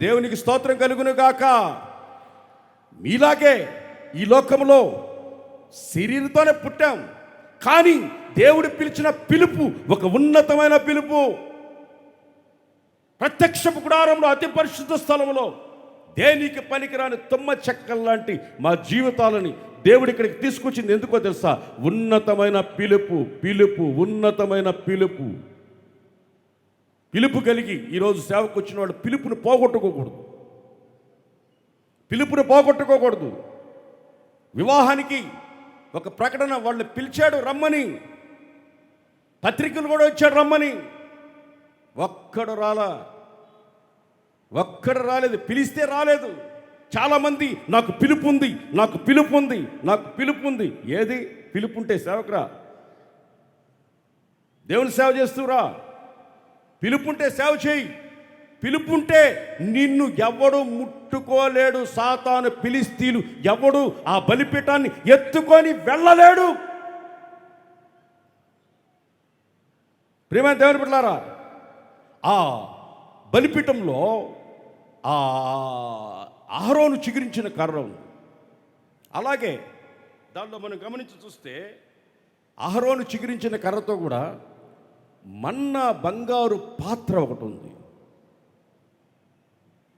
దేవునికి స్తోత్రం కలుగును గాక. మీలాగే ఈ లోకంలో శరీరంతోనే పుట్టాం, కానీ దేవుడు పిలిచిన పిలుపు ఒక ఉన్నతమైన పిలుపు. ప్రత్యక్షపు గుడారంలో అతి పరిశుద్ధ స్థలంలో దేనికి పనికిరాని తుమ్మ చెక్కల లాంటి మా జీవితాలని దేవుడు ఇక్కడికి తీసుకొచ్చింది ఎందుకో తెలుసా? ఉన్నతమైన పిలుపు, ఉన్నతమైన పిలుపు కలిగి ఈరోజు సేవకు వచ్చిన వాడు పిలుపుని పోగొట్టుకోకూడదు. వివాహానికి ఒక ప్రకటన వాళ్ళు పిలిచాడు రమ్మని, పత్రికలు కూడా వచ్చాడు రమ్మని. ఒక్కడు రాలేదు, పిలిస్తే రాలేదు. చాలామంది నాకు పిలుపు ఉంది. ఏది పిలుపుంటే సేవకురా, దేవుని సేవ చేస్తూరా. పిలుపుంటే సేవ చేయి. పిలుపుంటే నిన్ను ఎవడు ముట్టుకోలేడు. సాతాను ఫిలిష్తీయులు ఎవడు ఆ బలిపీఠాన్ని ఎత్తుకొని వెళ్ళలేడు. ప్రియమైన దేవుని బిడ్డలారా, ఆ బలిపీఠంలో ఆ అహరోను చిగురించిన కర్ర ఉంది. అలాగే దానిలో మనం గమనించి చూస్తే అహరోను చిగురించిన కర్రతో కూడా మన్నా బంగారు పాత్ర ఒకటి ఉంది.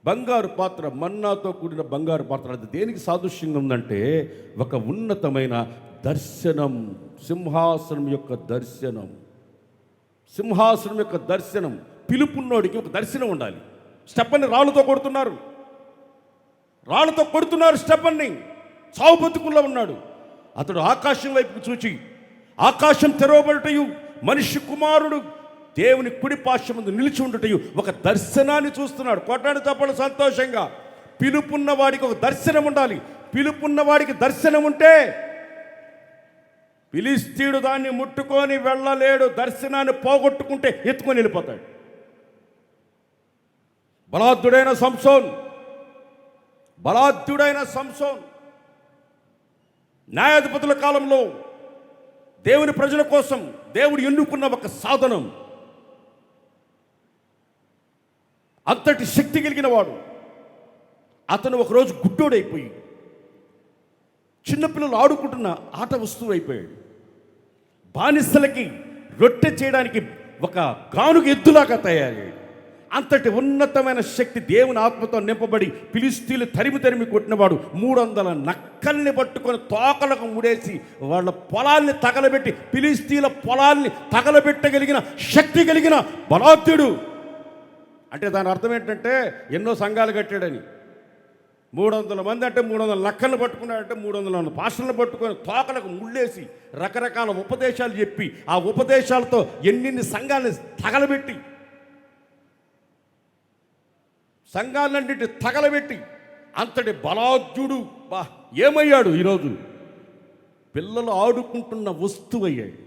బంగారు పాత్ర, మన్నాతో కూడిన బంగారు పాత్ర. అది దేనికి సాదృశ్యంగా ఉందంటే ఒక ఉన్నతమైన దర్శనం, సింహాసనం యొక్క దర్శనం. పిలుపున్నోడికి ఒక దర్శనం ఉండాలి. స్టెఫన్ని రాళ్ళతో కొడుతున్నారు స్టెఫన్ని. చావు బతుకుల్లో ఉన్నాడు. అతడు ఆకాశం వైపుకు చూచి, ఆకాశం తెరవబడుటయు, మనిషి కుమారుడు దేవుని కుడి పార్శ్వం ముందు నిలిచి ఉండుటయు ఒక దర్శనాన్ని చూస్తున్నాడు. కొట్టాడు తప్పడు సంతోషంగా. పిలుపున్న వాడికి ఒక దర్శనం ఉండాలి. పిలుపున్న వాడికి దర్శనం ఉంటే ఫిలిష్తీయుడు దాన్ని ముట్టుకొని వెళ్ళలేడు. దర్శనాన్ని పోగొట్టుకుంటే ఎత్తుకొని వెళ్ళిపోతాడు. బలాఢ్యుడైన సంసోన్ న్యాయాధిపతుల కాలంలో దేవుని ప్రజల కోసం దేవుడు ఎన్నుకున్న ఒక సాధనం. అంతటి శక్తి కలిగిన వాడు. అతను ఒకరోజు గుడ్డోడైపోయి చిన్నపిల్లలు ఆడుకుంటున్న ఆట వస్తువు అయిపోయాడు. బానిసలకి రొట్టె చేయడానికి ఒక గానుగ ఎద్దులాగా తయారయ్యాడు. అంతటి ఉన్నతమైన శక్తి దేవుని ఆత్మతో నింపబడి ఫిలిష్తీయులు తరిమి కొట్టినవాడు 300 నక్కల్ని పట్టుకొని తోకలకు ముడేసి వాళ్ళ పొలాల్ని తగలబెట్టి ఫిలిష్తీయుల పొలాల్ని తగలబెట్టగలిగిన శక్తి కలిగిన బలాఢ్యుడు. అంటే దాని అర్థం ఏంటంటే ఎన్నో సంఘాలు కట్టాడని. 300 మంది అంటే 300 నక్కలను పట్టుకున్నాడంటే 300 పాస్టర్లను పట్టుకొని తోకలకు ముళ్ళేసి రకరకాల ఉపదేశాలు చెప్పి ఆ ఉపదేశాలతో ఎన్ని సంఘాలను తగలబెట్టి సంఘాలన్నింటి తగలబెట్టి అంతటి బలాఢ్యుడు ఏమయ్యాడు? ఈరోజు పిల్లలు ఆడుకుంటున్న వస్తువు అయ్యాడు.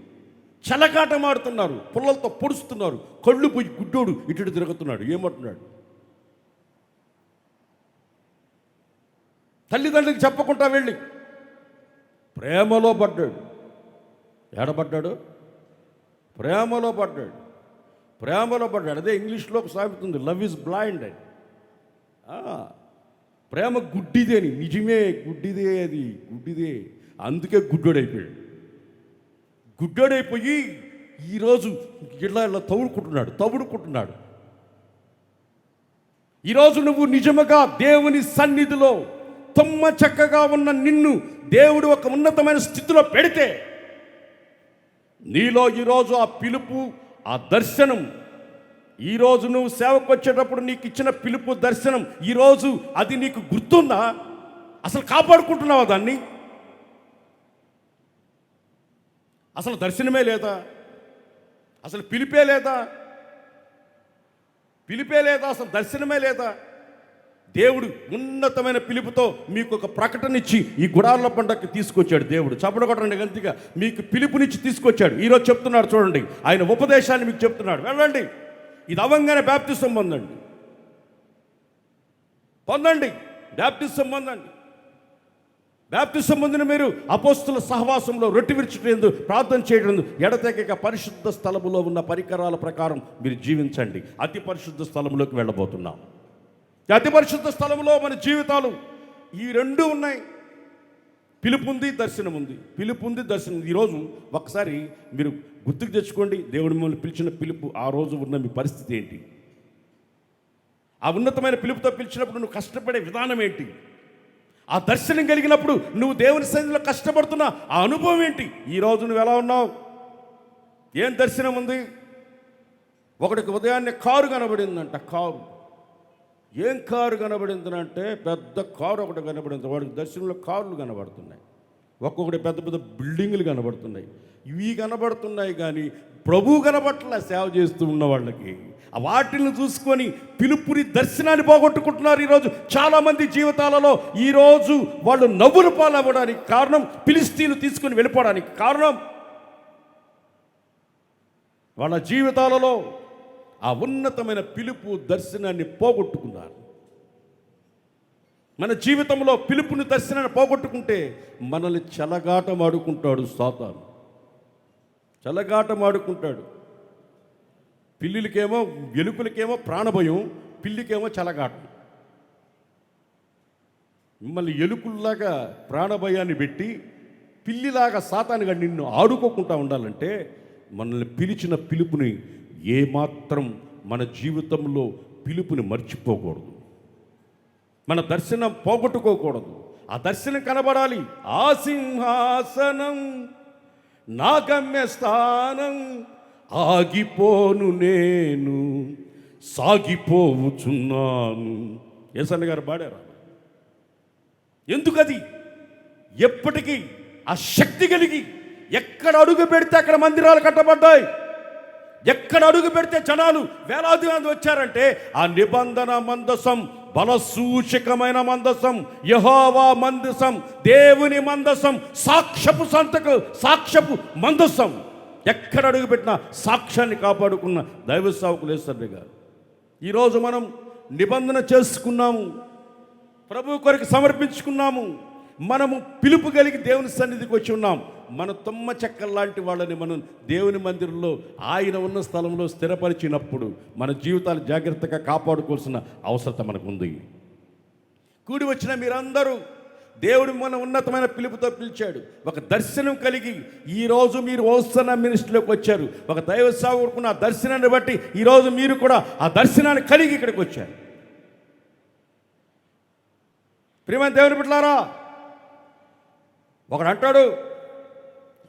చెలగాటం ఆడుతున్నారు, పుల్లలతో పొడుస్తున్నారు, కళ్ళు పోయి గుడ్డోడు ఇటు తిరుగుతున్నాడు. ఏమంటున్నాడు? తల్లిదండ్రులకు చెప్పకుండా వెళ్ళి ప్రేమలో పడ్డాడు. ఏడబడ్డాడు? ప్రేమలో పడ్డాడు. ప్రేమలో పడ్డాడు. అదే ఇంగ్లీష్లో ఒక సామెత ఉంది, లవ్ ఈజ్ బ్లైండ్ అని. ప్రేమ గుడ్డిదే అని. నిజమే, గుడ్డిదే, అది గుడ్డిదే. అందుకే గుడ్డోడైపోయాడు. గుడ్డోడైపోయి ఈరోజు ఇలా తవుడుకుంటున్నాడు. ఈరోజు నువ్వు నిజముగా దేవుని సన్నిధిలో తొమ్మ చక్కగా ఉన్న నిన్ను దేవుడు ఒక ఉన్నతమైన స్థితిలో పెడితే నీలో ఈరోజు ఆ పిలుపు, ఆ దర్శనం, ఈరోజు నువ్వు సేవకు వచ్చేటప్పుడు నీకు ఇచ్చిన పిలుపు, దర్శనం, ఈరోజు అది నీకు గుర్తుందా? అసలు కాపాడుకుంటున్నావా దాన్ని? అసలు దర్శనమే లేదా? అసలు పిలిపే లేదా? అసలు దర్శనమే లేదా? దేవుడు ఉన్నతమైన పిలుపుతో మీకు ఒక ప్రకటన ఇచ్చి ఈ గుడారాల పండగకి తీసుకొచ్చాడు. దేవుడు చప్పట కొట్టండి గంతిగా. మీకు పిలుపునిచ్చి తీసుకొచ్చాడు. ఈరోజు చెప్తున్నాడు, చూడండి, ఆయన ఉపదేశాన్ని మీకు చెప్తున్నాడు. వెళ్ళండి, ఇది అవ్వంగానే బాప్తిసం పొందండి. బాప్తిసం పొందండి. బాప్తిసం పొందిన మీరు అపోస్తుల సహవాసంలో రొట్టె విరుచుటందు, ప్రార్థన చేయడం, ఎడతెగక పరిశుద్ధ స్థలములో ఉన్న పరికరాల ప్రకారం మీరు జీవించండి. అతి పరిశుద్ధ స్థలంలోకి వెళ్ళబోతున్నాం. అతి పరిశుద్ధ స్థలంలో మన జీవితాలు ఈ రెండు ఉన్నాయి. పిలుపు ఉంది, దర్శనం ఉంది. పిలుపు ఉంది, దర్శనం. ఈరోజు ఒకసారి మీరు గుర్తుకు తెచ్చుకోండి, దేవుడు మిమ్మల్ని పిలిచిన పిలుపు, ఆ రోజు ఉన్న మీ పరిస్థితి ఏంటి? ఆ ఉన్నతమైన పిలుపుతో పిలిచినప్పుడు నువ్వు కష్టపడే విధానం ఏంటి? ఆ దర్శనం కలిగినప్పుడు నువ్వు దేవుని సన్నిధిలో కష్టపడుతున్న ఆ అనుభవం ఏంటి? ఈరోజు నువ్వు ఎలా ఉన్నావు? ఏం దర్శనం ఉంది? ఒకడికి ఉదయాన్నే కారు కనబడిందంట. కారు, ఏం కారు కనబడిందంటే పెద్ద కారు ఒకటి కనబడింది. వాడికి దర్శనంలో కార్లు కనబడుతున్నాయి. ఒక్కొక్కటి పెద్ద పెద్ద బిల్డింగులు కనబడుతున్నాయి. ఇవి కనబడుతున్నాయి కానీ ప్రభువు కనబట్ల సేవ చేస్తూ ఉన్న వాళ్ళకి. వాటిని చూసుకొని పిలుపుని, దర్శనాన్ని పోగొట్టుకుంటున్నారు. ఈరోజు చాలామంది జీవితాలలో ఈరోజు వాళ్ళు నవ్వులు పాలవ్వడానికి కారణం, ఫిలిష్తీయులు తీసుకుని వెళ్ళిపోవడానికి కారణం, వాళ్ళ జీవితాలలో ఆ ఉన్నతమైన పిలుపు, దర్శనాన్ని పోగొట్టుకున్నారు. మన జీవితంలో పిలుపుని, దర్శనాన్ని పోగొట్టుకుంటే మనల్ని చెలగాటమాడుకుంటాడు సాతాను. చెలగాటమాడుకుంటాడు. పిల్లిలకేమో, ఎలుకలకేమో ప్రాణభయం, పిల్లికేమో చెలగాటం. మిమ్మల్ని ఎలుకల్లాగా ప్రాణభయాన్ని పెట్టి పిల్లిలాగా సాతానుగా నిన్ను ఆడుకోకుండా ఉండాలంటే మనల్ని పిలిచిన పిలుపుని ఏమాత్రం మన జీవితంలో పిలుపుని మర్చిపోకూడదు. మన దర్శనం పోగొట్టుకోకూడదు. ఆ దర్శనం కనబడాలి. ఆ సింహాసనం నా గమ్యస్థానం, ఆగిపోను నేను సాగిపోవుచున్నాను. యేసన్న గారు పాడారు. ఎందుకది? ఎప్పటికీ ఆ శక్తి కలిగి ఎక్కడ అడుగు పెడితే అక్కడ మందిరాలు కట్టబడ్డాయి. ఎక్కడ అడుగు పెడితే జనాలు వేలాది మంది వచ్చారంటే ఆ నిబంధన మందసం, బలసూచకమైన మందసం, యెహోవా మందసం, దేవుని మందసం, సాక్ష్యపు మందసం. ఎక్కడ అడుగు పెట్టినా సాక్ష్యాన్ని కాపాడుకున్న దైవ సేవకులు యేసన్న గారు. ఈరోజు మనం నిబంధన చేసుకున్నాము, ప్రభు కొరకు సమర్పించుకున్నాము, మనము పిలుపు కలిగి దేవుని సన్నిధికి వచ్చి ఉన్నాం. మన తొమ్మ చెక్కల లాంటి వాళ్ళని మనం దేవుని మందిరంలో, ఆయన ఉన్న స్థలంలో స్థిరపరిచినప్పుడు మన జీవితాలు జాగ్రత్తగా కాపాడుకోవాల్సిన అవసరత మనకు ఉంది. కూడి వచ్చిన మీరందరూ దేవుడు మన ఉన్నతమైన పిలుపుతో పిలిచాడు. ఒక దర్శనం కలిగి ఈరోజు మీరు ఓసన్న మినిస్ట్రీలోకి వచ్చారు. ఒక దైవ సేవకుడుకున్న ఆ దర్శనాన్ని బట్టి ఈరోజు మీరు కూడా ఆ దర్శనాన్ని కలిగి ఇక్కడికి వచ్చారు. ప్రియమైన దేవుని బిడ్డలారా, ఒకడు అంటాడు,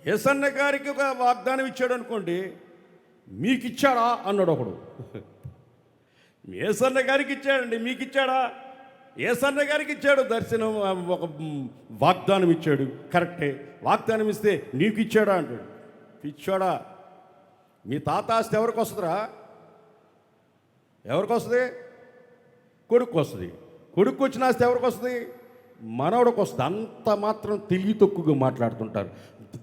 యేసన్న గారికి ఒక వాగ్దానం ఇచ్చాడు అనుకోండి, మీకు ఇచ్చాడా అన్నాడు ఒకడు. యేసన్న గారికి ఇచ్చాడండి, మీకు ఇచ్చాడా? యేసన్న గారికి ఇచ్చాడు దర్శనం, ఒక వాగ్దానం ఇచ్చాడు, కరెక్టే. వాగ్దానం ఇస్తే నీకు ఇచ్చాడా అంటాడు. ఇచ్చాడా? మీ తాత ఆస్తి ఎవరికి వస్తుందిరా? ఎవరికి వస్తుంది? కొడుకు వస్తుంది. కొడుకు వచ్చిన ఆస్తి ఎవరికి వస్తుంది? మనవడికి వస్తుంది. అంత మాత్రం తెలివి తక్కువగా మాట్లాడుతుంటారు.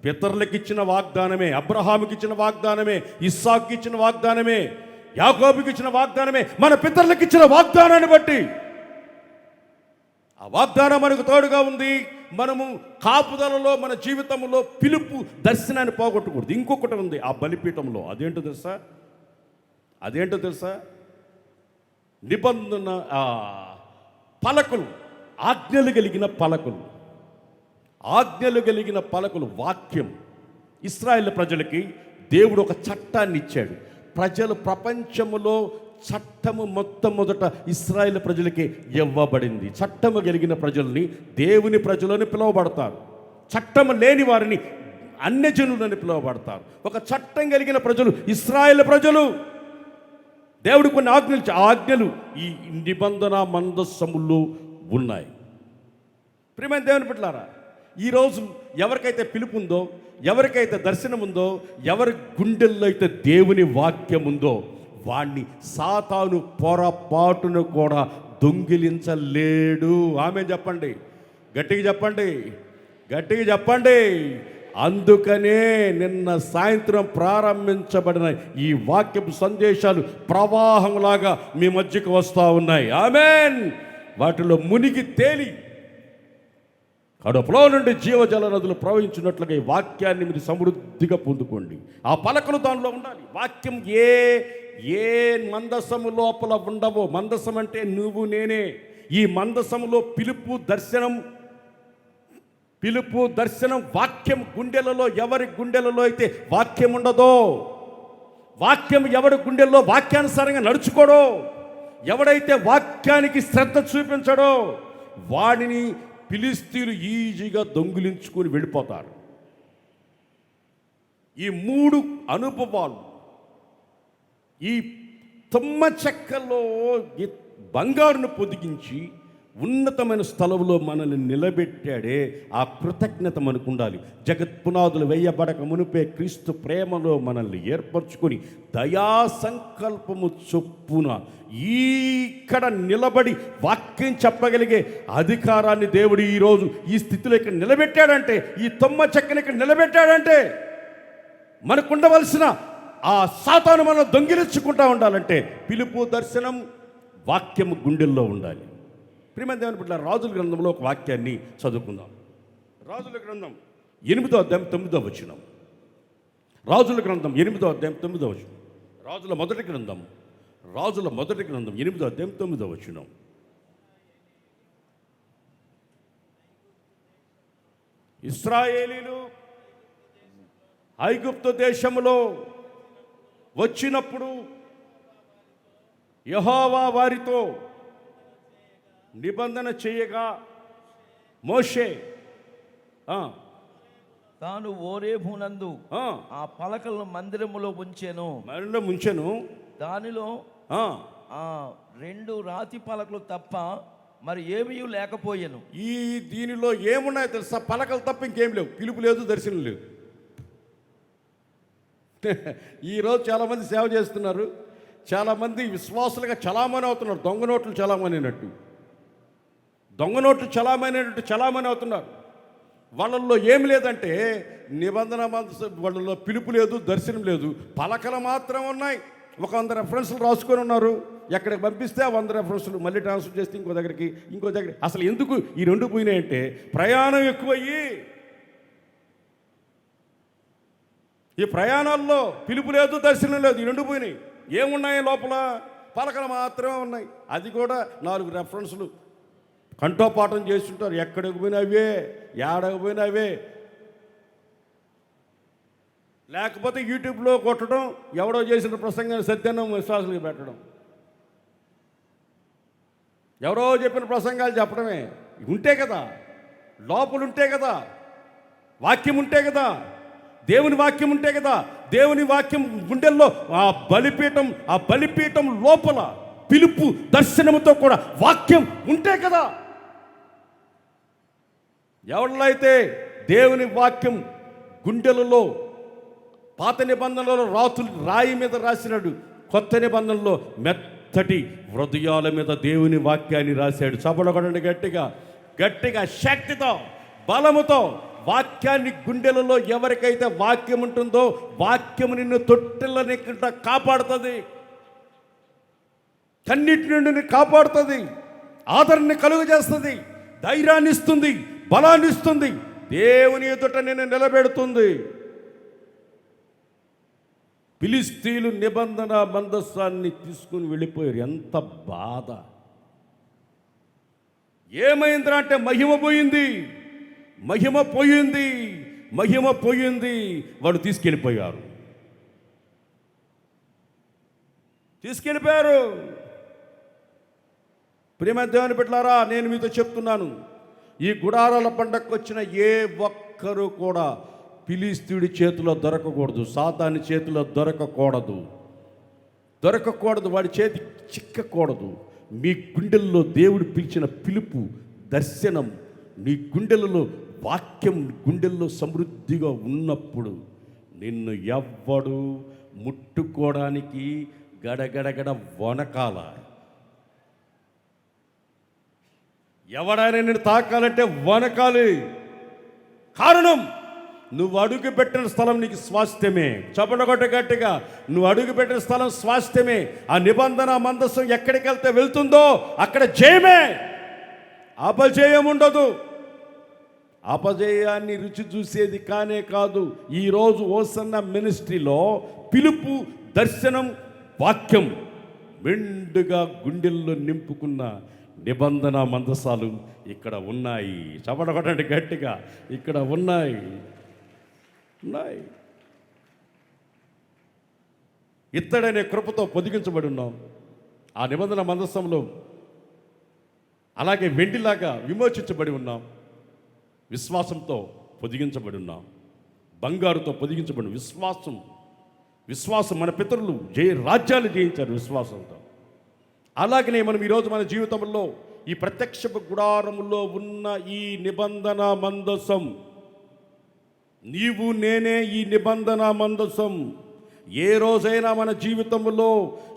పితరులకు ఇచ్చిన వాగ్దానమే, అబ్రహాముకి ఇచ్చిన వాగ్దానమే, ఇస్సాకుకి ఇచ్చిన వాగ్దానమే, యాకోబుకి ఇచ్చిన వాగ్దానమే, మన పితరులకు ఇచ్చిన వాగ్దానాన్ని బట్టి ఆ వాగ్దానం మనకు తోడుగా ఉంది. మనము కాపుదలలో మన జీవితంలో పిలుపు దర్శనాన్ని పోగొట్టకూడదు. ఇంకొకటి ఉంది ఆ బలిపీఠంలో. అదేంటో తెలుసా? నిబంధన పలకలు, ఆజ్ఞలు కలిగిన పలకలు, వాక్యం. ఇశ్రాయేలు ప్రజలకి దేవుడు ఒక చట్టాన్ని ఇచ్చాడు. ప్రజలు ప్రపంచములో చట్టము మొట్టమొదట ఇశ్రాయేలు ప్రజలకి ఇవ్వబడింది. చట్టము కలిగిన ప్రజల్ని దేవుని ప్రజలని పిలువబడతారు. చట్టము లేని వారిని అన్యజనులని పిలువబడతారు. ఒక చట్టం కలిగిన ప్రజలు ఇశ్రాయేలు ప్రజలు. దేవుడు కొన్ని ఆజ్ఞలు ఈ నిబంధన మందస్సములో ఉన్నాయి. ప్రియమైన దేవుని బిడ్డలారా, ఈరోజు ఎవరికైతే పిలుపు ఉందో, ఎవరికైతే దర్శనం ఉందో, ఎవరి గుండెల్లో అయితే దేవుని వాక్యం ఉందో, వాణ్ణి సాతాను పొరపాటును కూడా దొంగిలించలేడు. ఆమె చెప్పండి, గట్టిగా చెప్పండి. అందుకనే నిన్న సాయంత్రం ప్రారంభించబడిన ఈ వాక్యపు సందేశాలు ప్రవాహంలాగా మీ మధ్యకు వస్తూ ఉన్నాయి. ఆమేన్. వాటిలో మునిగి తేలి కడుపులో నుండి జీవజల నదులు ప్రవహించినట్లుగా ఈ వాక్యాన్ని మీరు సమృద్ధిగా పొందుకోండి. ఆ పలకలు దానిలో ఉండాలి. వాక్యం ఏ మందసము లోపల ఉండవో, మందసం అంటే నువ్వు నేనే. ఈ మందసములో పిలుపు దర్శనం వాక్యం గుండెలలో, ఎవరి గుండెలలో అయితే వాక్యం ఉండదో, వాక్యం ఎవరి గుండెల్లో వాక్యానుసారంగా నడుచుకోడో, ఎవడైతే వాక్యానికి శ్రద్ధ చూపించడో, వాడిని ఫిలిస్తీయులు ఈజీగా దొంగిలించుకొని వెళ్ళిపోతారు. ఈ 3 అనుభవాలు ఈ తుమ్మ చెక్కలో బంగారును పొదిగించి ఉన్నతమైన స్థలంలో మనల్ని నిలబెట్టాడే ఆ కృతజ్ఞత మనకు ఉండాలి. జగత్పునాదులు వేయబడక మునిపే క్రీస్తు ప్రేమలో మనల్ని ఏర్పరచుకొని దయా సంకల్పము చొప్పున ఇక్కడ నిలబడి వాక్యం చెప్పగలిగే అధికారాన్ని దేవుడు ఈరోజు ఈ స్థితిలో ఇక్కడ నిలబెట్టాడంటే, ఈ తుమ్మ చెక్కని ఇక్కడ నిలబెట్టాడంటే, మనకు ఉండవలసిన ఆ సాతాను మనం దొంగిలించుకుంటూ ఉండాలంటే పిలుపు దర్శనం వాక్యము గుండెల్లో ఉండాలి. ప్రియమైన దేవుని బిడ్డలారా, రాజుల గ్రంథంలో ఒక వాక్యాన్ని చదువుకుందాం. రాజుల గ్రంథం 8వ అధ్యాయం 9వ వచనం. రాజుల గ్రంథం 8వ అధ్యాయం 9వ వచనం. రాజుల మొదటి గ్రంథం 8వ అధ్యాయం 9వ వచనం. ఇశ్రాయేలీలు ఐగుప్తు దేశంలో వచ్చినప్పుడు యెహోవా వారితో నిబంధన చేయగా మోషే తాను ఓరేబునందు ఆ పలకలను మందిరములో ఉంచెను. దానిలో ఆ 2 రాతి పలకలు తప్ప మరి ఏమీ లేకపోయాను. దీనిలో ఏమున్నాయో తెలుసా? పలకలు తప్ప ఇంకేం లేవు. పిలుపు లేదు, దర్శనం లేదు. ఈరోజు చాలామంది సేవ చేస్తున్నారు, చాలామంది విశ్వాసులుగా చలామణి అవుతున్నారు. దొంగ నోట్లు చలామణి అవుతున్నారు. వాళ్ళల్లో ఏమి లేదంటే నిబంధన వాళ్ళలో పిలుపు లేదు, దర్శనం లేదు. పలకలు మాత్రం ఉన్నాయి. ఒక 100 రెఫరెన్స్లు రాసుకొని ఉన్నారు. ఎక్కడికి పంపిస్తే ఆ 100 రెఫరెన్స్లు మళ్ళీ ట్రాన్స్ఫర్ చేస్తే ఇంకో దగ్గర. అసలు ఎందుకు ఈ 2 పోయినాయంటే ప్రయాణం ఎక్కువయ్యి, ఈ ప్రయాణాల్లో పిలుపు లేదు, దర్శనం లేదు. ఈ 2 పోయినాయి. ఏమున్నాయి లోపల? పలకలు మాత్రమే ఉన్నాయి. అది కూడా 4 రెఫరెన్స్లు కంఠోపాఠం చేస్తుంటారు. ఎక్కడికి పోయినా అవే, ఏడకు పోయినా అవే. లేకపోతే యూట్యూబ్లో కొట్టడం, ఎవడో చేసిన ప్రసంగాన్ని సత్యాన్నం విశ్వాసులకు పెట్టడం, ఎవరో చెప్పిన ప్రసంగాలు చెప్పడమే. ఉంటే కదా, లోపల ఉంటే కదా, వాక్యం ఉంటే కదా, దేవుని వాక్యం ఉంటే కదా. దేవుని వాక్యం గుండెల్లో ఆ బలిపీఠం లోపల పిలుపు దర్శనముతో కూడా వాక్యం ఉంటే కదా. ఎవరిలో అయితే దేవుని వాక్యం గుండెలలో పాత నిబంధనలలో రాయి మీద రాసినాడు, కొత్త నిబంధనలో మెత్తటి హృదయాల మీద దేవుని వాక్యాన్ని రాశాడు. చపడగడండి గట్టిగా గట్టిగా శక్తితో బలముతో వాక్యాన్ని గుండెలలో ఎవరికైతే వాక్యం ఉంటుందో వాక్యము నిన్ను తొట్టెలని కాపాడుతుంది, కన్నిటి నుండి కాపాడుతుంది, ఆదరణని కలుగజేస్తుంది, ధైర్యాన్ని ఇస్తుంది, బలాన్ని ఇస్తుంది, దేవుని ఎదుట నిన్ను నిలబెడుతుంది. ఫిలిష్తీయులు నిబంధన మందస్సాన్ని తీసుకుని వెళ్ళిపోయారు. ఎంత బాధ! ఏమైందిరా అంటే మహిమ పోయింది, మహిమ పోయింది, మహిమ పోయింది. వాడు తీసుకెళ్ళిపోయారు. ప్రియమైన దేవుని బిడ్డలారా, నేను మీతో చెప్తున్నాను, ఈ గుడారాల పండగకు వచ్చిన ఏ ఒక్కరు కూడా ఫిలిష్తీయుడి చేతిలో దొరకకూడదు, సాతాని చేతిలో దొరకకూడదు, వాడి చేతి చిక్కకూడదు. మీ గుండెల్లో దేవుడు పిలిచిన పిలుపు, దర్శనం, నీ గుండెలలో వాక్యం గుండెల్లో సమృద్ధిగా ఉన్నప్పుడు నిన్ను ఎవ్వడు ముట్టుకోవడానికి గడగడగడ వనకాల. ఎవడైనా నేను తాకాలంటే వనకాలి. కారణం, నువ్వు అడుగు పెట్టిన స్థలం నీకు స్వాస్థ్యమే. చపడగొట్ట గట్టిగా, నువ్వు అడుగు పెట్టిన స్థలం స్వాస్థ్యమే. ఆ నిబంధన మందస్సం ఎక్కడికి వెళ్తే వెళ్తుందో అక్కడ జయమే, అపజయం ఉండదు. అపజయాన్ని రుచి చూసేది కానే కాదు. ఈరోజు హోసన్న మినిస్ట్రీలో పిలుపు, దర్శనం, వాక్యం మెండుగా గుండెల్లో నింపుకున్న నిబంధన మందసాలు ఇక్కడ ఉన్నాయి. చపడగొట్టండి గట్టిగా, ఇక్కడ ఉన్నాయి. ఇత్తడనే కృపతో పొదిగించబడి ఉన్నాం ఆ నిబంధన మందస్సంలో. అలాగే వెండిలాగా విమోచించబడి ఉన్నాం. విశ్వాసంతో పొదిగించబడి ఉన్నాం, బంగారుతో పొదిగించబడి. విశ్వాసం మన పితరులు రాజ్యాలు జయించారు విశ్వాసంతో. అలాగనే మనం ఈరోజు మన జీవితంలో ఈ ప్రత్యక్ష గుడారములో ఉన్న ఈ నిబంధన మందసం, నీవు నేనే ఈ నిబంధన మందసం. ఏ రోజైనా మన జీవితంలో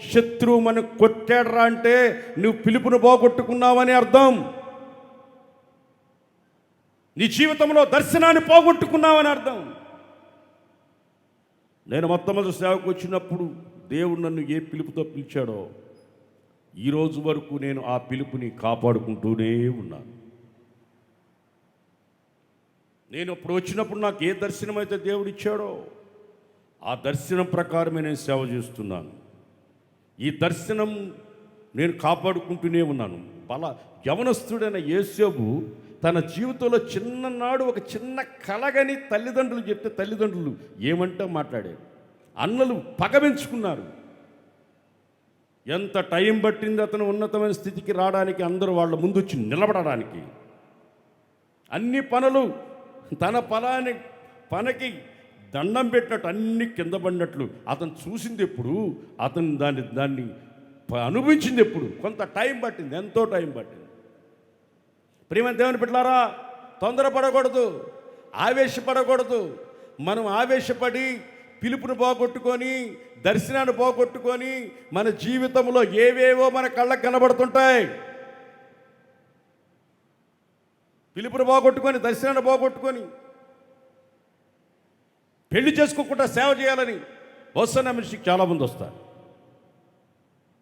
శత్రువు మనకు కొట్టాడరా అంటే నువ్వు పిలుపును పోగొట్టుకున్నావని అర్థం. నీ జీవితంలో దర్శనాన్ని పోగొట్టుకున్నావని అర్థం. నేను మొట్టమొదటి సేవకు వచ్చినప్పుడు దేవుడు నన్ను ఏ పిలుపుతో పిలిచాడో ఈరోజు వరకు నేను ఆ పిలుపుని కాపాడుకుంటూనే ఉన్నాను. నేను అప్పుడు వచ్చినప్పుడు నాకు ఏ దర్శనం అయితే దేవుడు ఇచ్చాడో ఆ దర్శనం ప్రకారమే నేను సేవ చేస్తున్నాను. ఈ దర్శనం నేను కాపాడుకుంటూనే ఉన్నాను. యవనస్తుడైన యోసేపు తన జీవితంలో చిన్ననాడు ఒక చిన్న కలగని తల్లిదండ్రులు చెప్తే తల్లిదండ్రులు ఏమంటే మాట్లాడారు. అన్నలు పగబెంచుకున్నారు. ఎంత టైం పట్టింది అతను ఉన్నతమైన స్థితికి రావడానికి, అందరూ వాళ్ళ ముందు వచ్చి నిలబడడానికి. అన్ని పనులు తన పనకి దండం పెట్టినట్టు అన్ని కింద పడినట్లు అతను చూసింది ఎప్పుడు, అతను దాన్ని అనుభవించింది ఎప్పుడు. కొంత టైం పట్టింది, ఎంతో టైం పట్టింది. ప్రియమైన దేవుని బిడ్డలారా, తొందరపడకూడదు, ఆవేశపడకూడదు. మనం ఆవేశపడి పిలుపును పోగొట్టుకొని, దర్శనాన్ని పోగొట్టుకొని మన జీవితంలో ఏవేవో మన కళ్ళకు కనబడుతుంటాయి. పిలుపును పోగొట్టుకొని, దర్శనాన్ని పోగొట్టుకొని, పెళ్లి చేసుకోకుండా సేవ చేయాలని వస్తున్న మనిషికి చాలామంది వస్తారు.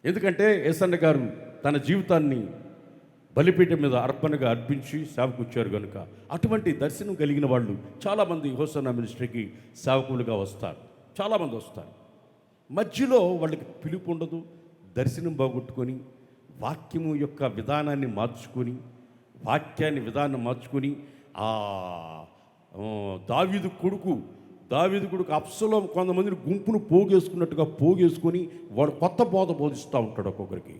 ఎందుకంటే యేసన్న గారు తన జీవితాన్ని బలిపీఠం మీద అర్పణగా అర్పించి సేవకుచ్చారు కనుక అటువంటి దర్శనం కలిగిన వాళ్ళు చాలామంది హోసన్న మినిస్ట్రీకి సేవకులుగా వస్తారు. చాలామంది వస్తారు. మధ్యలో వాళ్ళకి పిలుపు ఉండదు, దర్శనం బాగొట్టుకొని వాక్యము యొక్క విధానాన్ని మార్చుకొని, విధానం మార్చుకొని దావీదు కొడుకు అబ్షలోము కొంతమందిని గుంపును పోగేసుకున్నట్టుగా పోగేసుకొని వాడు కొత్త బోధ బోధిస్తూ ఉంటాడు. ఒక్కొక్కరికి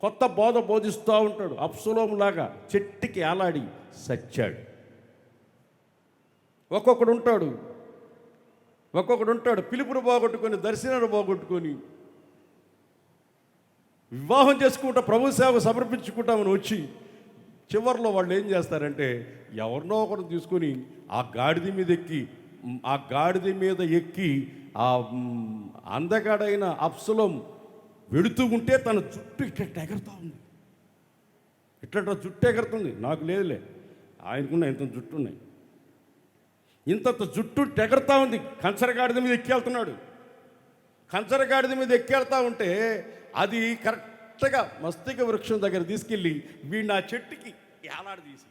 కొత్త బోధ బోధిస్తూ ఉంటాడు. అబ్షలోములాగా చెట్టుకి ఆలాడి సచ్చాడు. ఒక్కొక్కడు ఉంటాడు పిలుపును పోగొట్టుకొని, దర్శనాన్ని పోగొట్టుకొని, వివాహం చేసుకుంటా ప్రభు సేవ సమర్పించుకుంటామని వచ్చి చివరిలో వాళ్ళు ఏం చేస్తారంటే ఎవరినో ఒకరు తీసుకొని ఆ గాడిద మీద ఎక్కి ఆ అందగాడైన అబ్షలోము వెళుతూ ఉంటే తన జుట్టు ఇట్లా ఎగరుతూ ఉంది. ఇట్లా జుట్టు ఎగరుతుంది. నాకు లేదులే, ఆయనకున్న ఇంత జుట్టు ఉన్నాయి. ఇంతంత జుట్టు ఎగరుతూ ఉంది. కంచరగాడిద మీద ఎక్కేళ్తున్నాడు. కంచరగాడిద మీద ఎక్కేళ్తా ఉంటే అది కరెక్ట్గా మస్తిక వృక్షం దగ్గర తీసుకెళ్ళి వీడిని ఆ చెట్టుకి ఏలాడ తీసి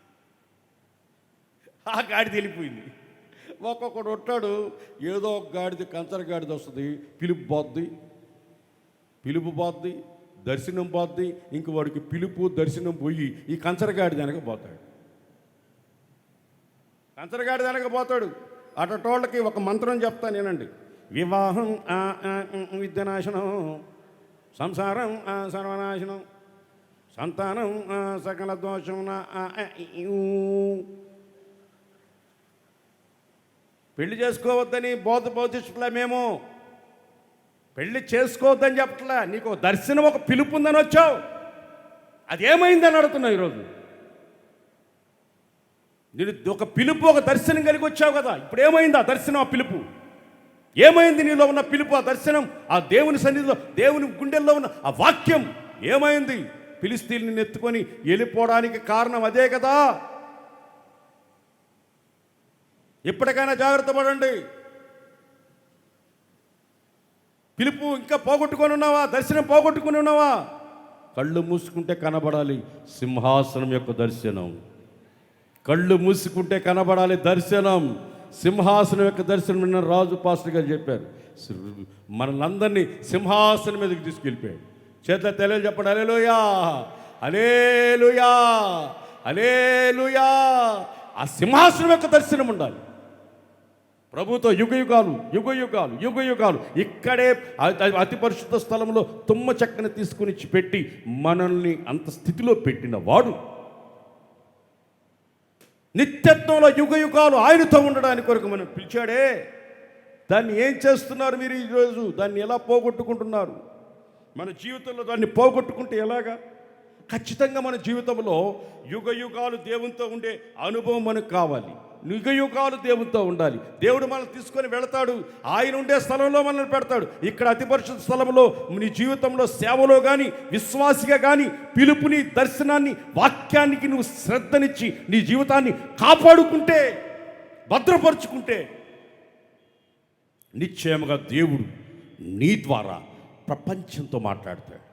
ఆ గాడిద వెళ్ళిపోయింది. ఒక్కొక్కడు ఉంటాడు, ఏదో ఒక గాడిద కంచరగాడిద వస్తుంది, పిలుపు పోద్ది, దర్శనం పోద్ది. ఇంక వాడికి పిలుపు దర్శనం పోయి ఈ కంచరగాడిద వెనక పోతాడు. కంచరగాడిద వెనక పోతాడు. అటోళ్ళకి ఒక మంత్రం చెప్తాను నేనండి. వివాహం విద్యనాశనం, సంసారం సర్వనాశనం, సంతానం సకల దోషం. పెళ్లి చేసుకోవద్దని బోధించట్లే మేము. పెళ్లి చేసుకోవద్దని చెప్పట్లే. నీకు దర్శనం, ఒక పిలుపు ఉందని వచ్చావు, అదేమైందని అడుగుతున్నావు ఈరోజు. నేను ఒక పిలుపు, ఒక దర్శనం కలిగి వచ్చావు కదా, ఇప్పుడు ఏమైంది ఆ దర్శనం, ఆ పిలుపు ఏమైంది? నీలో ఉన్న పిలుపు, ఆ దర్శనం, ఆ దేవుని సన్నిధిలో, దేవుని గుండెల్లో ఉన్న ఆ వాక్యం ఏమైంది? ఫిలిష్తీయుల్ని ఎత్తుకొని వెళ్ళిపోవడానికి కారణం అదే కదా. ఎప్పటికైనా జాగ్రత్త పడండి. పిలుపు ఇంకా పోగొట్టుకొని ఉన్నావా? దర్శనం పోగొట్టుకొని ఉన్నావా? కళ్ళు మూసుకుంటే కనబడాలి సింహాసనం యొక్క దర్శనం. కళ్ళు మూసుకుంటే కనబడాలి దర్శనం, సింహాసనం యొక్క దర్శనం. నిన్న రాజు పాస్టర్ గారు చెప్పారు, మనల్ని సింహాసనం మీదకి తీసుకెళ్ళిపోయాడు. చేతుల తెలియదు చెప్పండి, హల్లెలూయా, హల్లెలూయా, హల్లెలూయా. ఆ సింహాసనం యొక్క దర్శనం ఉండాలి. ప్రభుతో యుగయుగాలు ఇక్కడే అతి పరిశుద్ధ స్థలంలో తుమ్మ చెక్కని తీసుకుని పెట్టి మనల్ని అంత స్థితిలో పెట్టిన వాడు నిత్యత్వంలో యుగయుగాలు ఆయనతో ఉండడానికి కొరకు మనం పిలిచాడే. దాన్ని ఏం చేస్తున్నారు మీరు ఈరోజు? దాన్ని ఎలా పోగొట్టుకుంటున్నారు? మన జీవితంలో దాన్ని పోగొట్టుకుంటే ఎలాగా? ఖచ్చితంగా మన జీవితంలో యుగయుగాలు దేవునితో ఉండే అనుభవం మనకు కావాలి. యుగయుగాలు దేవునితో ఉండాలి. దేవుడు మనల్ని తీసుకొని వెళతాడు, ఆయన ఉండే స్థలంలో మనల్ని పెడతాడు. ఇక్కడ అతి పరిశుద్ధ స్థలంలో నీ జీవితంలో సేవలో కానీ, విశ్వాసిగా కానీ, పిలుపుని, దర్శనాన్ని, వాక్యానికి నువ్వు శ్రద్ధనిచ్చి నీ జీవితాన్ని కాపాడుకుంటే, భద్రపరుచుకుంటే, నిశ్చయముగా దేవుడు నీ ద్వారా ప్రపంచంతో మాట్లాడతాడు.